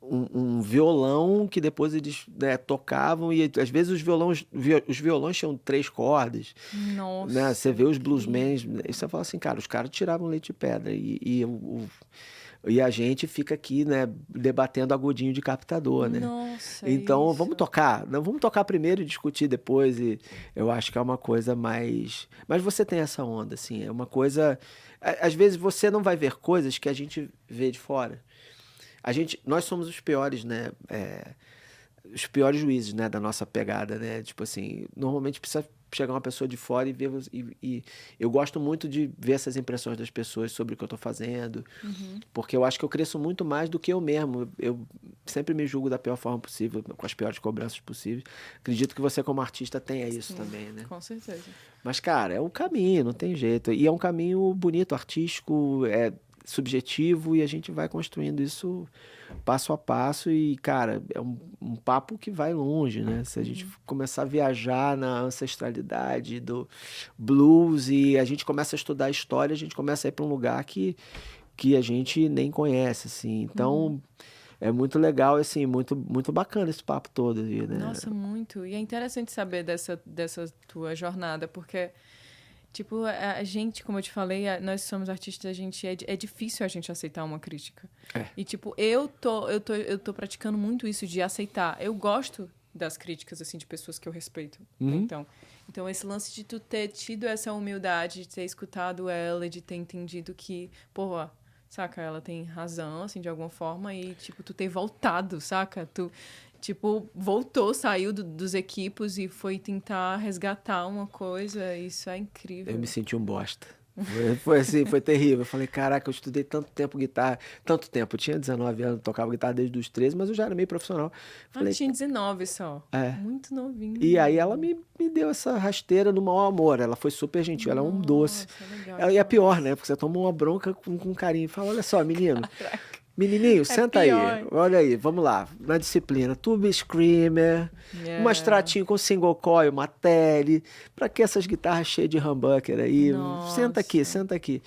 um violão que depois eles, né, tocavam, e às vezes os violões tinham 3 cordas, Nossa. né? Você vê os incrível. bluesmen, e você fala assim, cara, os caras tiravam leite de pedra e a gente fica aqui, né, debatendo agudinho de captador, né? Nossa, Então, isso. vamos tocar. Não, vamos tocar primeiro e discutir depois. E eu acho que é uma coisa mais. Mas você tem essa onda, assim. É uma coisa. Às vezes você não vai ver coisas que a gente vê de fora. Nós somos os piores, né? Os piores juízes, né, da nossa pegada, né? Tipo assim, normalmente precisa chegar uma pessoa de fora e ver. E eu gosto muito de ver essas impressões das pessoas sobre o que eu tô fazendo, porque eu acho que eu cresço muito mais do que eu mesmo. Eu sempre me julgo da pior forma possível, com as piores cobranças possíveis. Acredito que você, como artista, tenha isso também, né? Com certeza. Mas, cara, é um caminho, não tem jeito. E é um caminho bonito, artístico, subjetivo, e a gente vai construindo isso passo a passo. E, cara, é um papo que vai longe, né? Se a gente começar a viajar na ancestralidade do blues e a gente começa a estudar a história, a gente começa a ir para um lugar que a gente nem conhece, assim. Então, é muito legal, assim, muito, muito bacana esse papo todo aí, né? Nossa, muito. E é interessante saber dessa tua jornada, porque, tipo, a gente, como eu te falei, nós somos artistas, é difícil a gente aceitar uma crítica. E, tipo, eu tô praticando muito isso de aceitar. Eu gosto das críticas, assim, de pessoas que eu respeito. Então, esse lance de tu ter tido essa humildade, de ter escutado ela, de ter entendido que, pô, saca, ela tem razão, assim, de alguma forma, e, tipo, tu ter voltado, saca? Tu, tipo, voltou, saiu dos equipos e foi tentar resgatar uma coisa, isso é incrível. Eu me senti um bosta. Foi assim, foi terrível. Eu falei, caraca, eu estudei tanto tempo guitarra, tanto tempo. Eu tinha 19 anos, tocava guitarra desde os 13, mas eu já era meio profissional. Falei, tinha 19 só. É. Muito novinho. E aí ela me deu essa rasteira no maior amor. Ela foi super gentil, ela é um doce. Legal, E é pior, né? Porque você toma uma bronca com carinho. Fala, olha só, menino. Menininho, senta pior. aí. Olha aí, vamos lá. Na disciplina, tuba screamer, uma extratinho com single coil, uma tele. Pra que essas guitarras cheias de humbucker aí? Nossa. Senta aqui, senta aqui.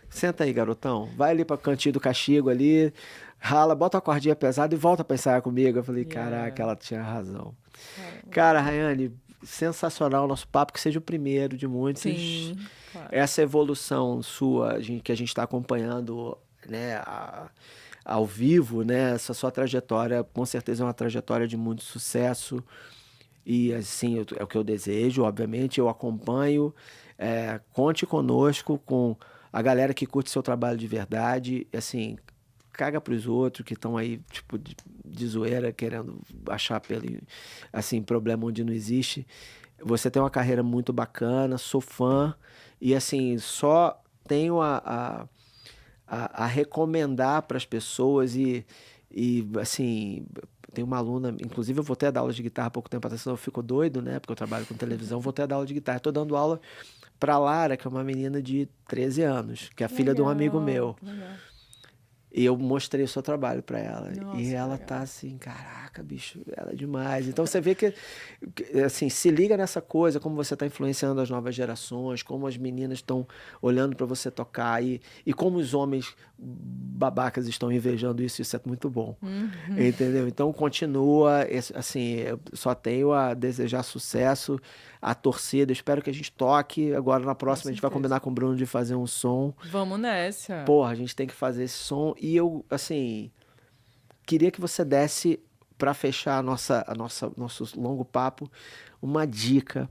Senta aí, garotão. Vai ali pra cantinho do castigo ali, rala, bota a cordinha pesada e volta pra ensaiar comigo. Eu falei, caraca, ela tinha razão. Cara, Rayane, sensacional o nosso papo, que seja o primeiro de muitos. Sim, claro. Essa evolução sua, que a gente está acompanhando, né, ao vivo, né, essa sua trajetória, com certeza é uma trajetória de muito sucesso. E assim, é o que eu desejo, obviamente, eu acompanho. Conte conosco, com a galera que curte seu trabalho de verdade. Assim, caga pros outros que estão aí, tipo, de zoeira, querendo achar assim, problema onde não existe. Você tem uma carreira muito bacana, sou fã, e assim, só tenho a recomendar para as pessoas e assim, tem uma aluna, inclusive eu voltei a dar aula de guitarra há pouco tempo atrás, eu fico doido, né, porque eu trabalho com televisão, voltei a dar aula de guitarra, estou dando aula para Lara, que é uma menina de 13 anos, que é a filha de um amigo meu. Legal. E eu mostrei o seu trabalho pra ela. Nossa, e ela legal. tá assim, caraca, bicho, ela é demais. Então você vê que, assim, se liga nessa coisa, como você tá influenciando as novas gerações, como as meninas estão olhando pra você tocar e como os homens babacas estão invejando isso é muito bom. Entendeu? Então continua, assim, eu só tenho a desejar sucesso, a torcida, espero que a gente toque. Agora na próxima a gente vai combinar com o Bruno de fazer um som. Vamos nessa. Porra, a gente tem que fazer esse som. E eu, assim, queria que você desse, para fechar nosso longo papo, uma dica.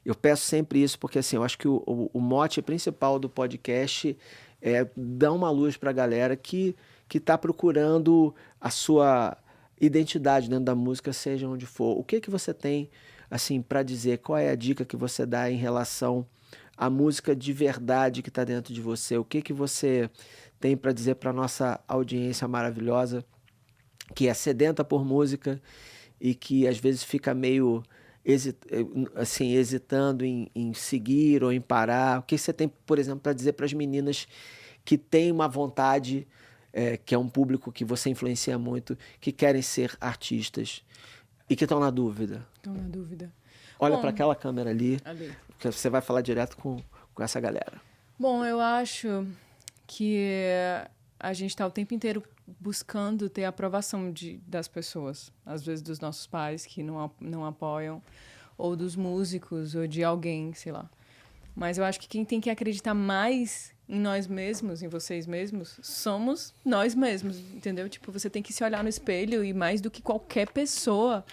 Eu peço sempre isso, porque assim, eu acho que o mote principal do podcast é dar uma luz pra galera que que está procurando a sua identidade dentro da música, seja onde for. O que que você tem assim para dizer? Qual é a dica que você dá em relação à música de verdade que está dentro de você? O que que você tem para dizer para nossa audiência maravilhosa que é sedenta por música e que às vezes fica meio assim, hesitando em seguir ou em parar? O que você tem, por exemplo, para dizer para as meninas que têm uma vontade, que é um público que você influencia muito, que querem ser artistas e que estão na dúvida? Estou na dúvida. Olha Bom, para aquela câmera ali, ali. que você vai falar direto com essa galera. Bom, eu acho que a gente está o tempo inteiro buscando ter a aprovação das pessoas. Às vezes dos nossos pais que não apoiam, ou dos músicos, ou de alguém, sei lá. Mas eu acho que quem tem que acreditar mais em nós mesmos, em vocês mesmos, somos nós mesmos, entendeu? Tipo, você tem que se olhar no espelho e mais do que qualquer pessoa,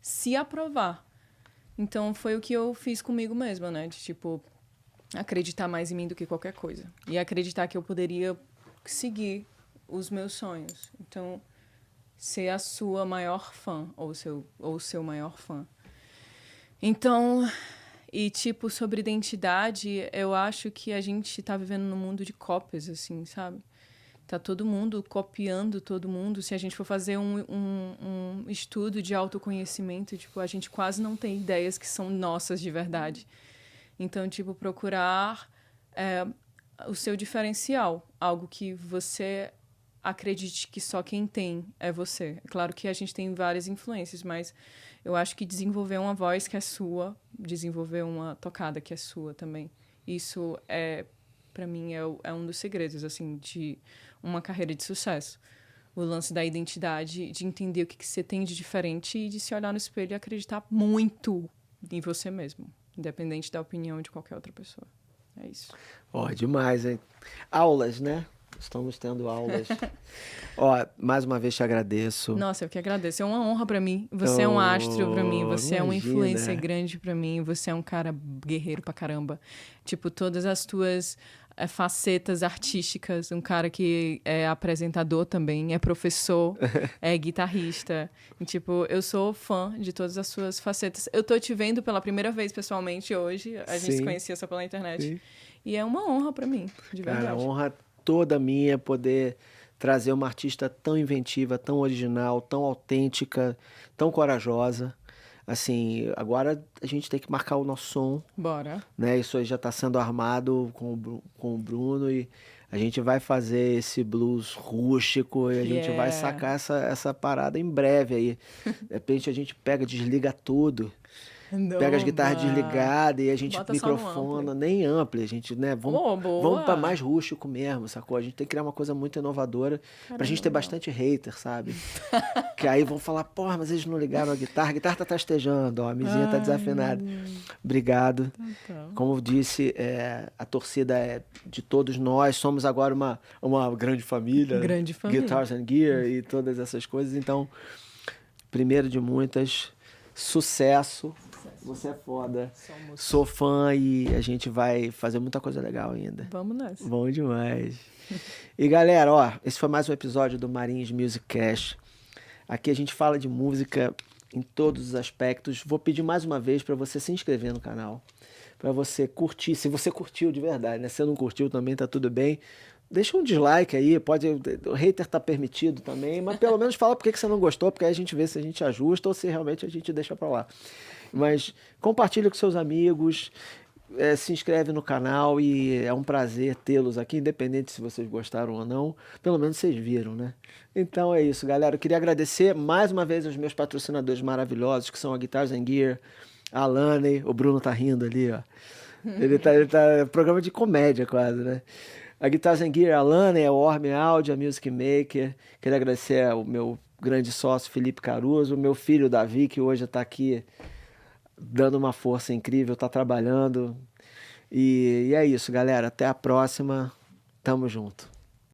se aprovar. Então, foi o que eu fiz comigo mesma, né? De, tipo, acreditar mais em mim do que qualquer coisa. E acreditar que eu poderia seguir os meus sonhos. Então, ser a sua maior fã, ou o seu maior fã. Então, e tipo, sobre identidade, eu acho que a gente tá vivendo num mundo de cópias, assim, sabe? Tá todo mundo copiando todo mundo. Se a gente for fazer um estudo de autoconhecimento, tipo, a gente quase não tem ideias que são nossas de verdade. Então, tipo, procurar o seu diferencial. Algo que você acredite que só quem tem é você. É claro que a gente tem várias influências, mas eu acho que desenvolver uma voz que é sua, desenvolver uma tocada que é sua também, isso para mim, é um dos segredos, assim, de uma carreira de sucesso. O lance da identidade, de entender o que você tem de diferente e de se olhar no espelho e acreditar muito em você mesmo, independente da opinião de qualquer outra pessoa. É isso. Demais, hein? Aulas, né? Estamos tendo aulas. Mais uma vez te agradeço. Nossa, eu que agradeço. É uma honra pra mim. Você é um astro pra mim. Você é uma imagina. influência grande pra mim. Você é um cara guerreiro pra caramba. Tipo, todas as tuas facetas artísticas. Um cara que é apresentador também, é professor, é guitarrista. E, tipo, eu sou fã de todas as suas facetas. Eu tô te vendo pela primeira vez pessoalmente hoje. A gente se conhecia só pela internet. Sim. E é uma honra pra mim, de verdade. Cara, honra toda minha poder trazer uma artista tão inventiva, tão original, tão autêntica, tão corajosa. Assim, agora a gente tem que marcar o nosso som. Bora. Né? Isso aí já está sendo armado com o Bruno e a gente vai fazer esse blues rústico e a gente vai sacar essa parada em breve aí. De repente a gente desliga tudo. Pega as guitarras desligadas e a gente microfona, nem ampli, a gente, né, vamos para mais rústico mesmo, sacou? A gente tem que criar uma coisa muito inovadora pra gente ter bastante hater, sabe? Que aí vão falar, porra, mas eles não ligaram a guitarra tá trastejando, a mizinha tá desafinada. Obrigado. Como eu disse, a torcida é de todos nós, somos agora uma grande família. Grande família. Guitars and Gear e todas essas coisas, então, primeiro de muitas, sucesso. Você é foda. Sou fã e a gente vai fazer muita coisa legal ainda. Vamos nessa. Bom demais. E galera, esse foi mais um episódio do Marins Music Cash. Aqui a gente fala de música em todos os aspectos. Vou pedir mais uma vez para você se inscrever no canal, para você curtir. Se você curtiu de verdade, né? Se você não curtiu também tá tudo bem. Deixa um dislike aí, o hater tá permitido também, mas pelo menos fala por que você não gostou, porque aí a gente vê se a gente ajusta ou se realmente a gente deixa pra lá. Mas compartilha com seus amigos, se inscreve no canal e é um prazer tê-los aqui, independente se vocês gostaram ou não, pelo menos vocês viram, né? Então é isso, galera. Eu queria agradecer mais uma vez aos meus patrocinadores maravilhosos, que são a Guitars and Gear, a Laney, o Bruno tá rindo ali, ó. Ele tá programa de comédia quase, né? A Guitars and Gear, a Laney, a Orme Audio, a Music Maker. Queria agradecer ao meu grande sócio, Felipe Caruso, o meu filho, Davi, que hoje está aqui dando uma força incrível, está trabalhando. E é isso, galera. Até a próxima. Tamo junto.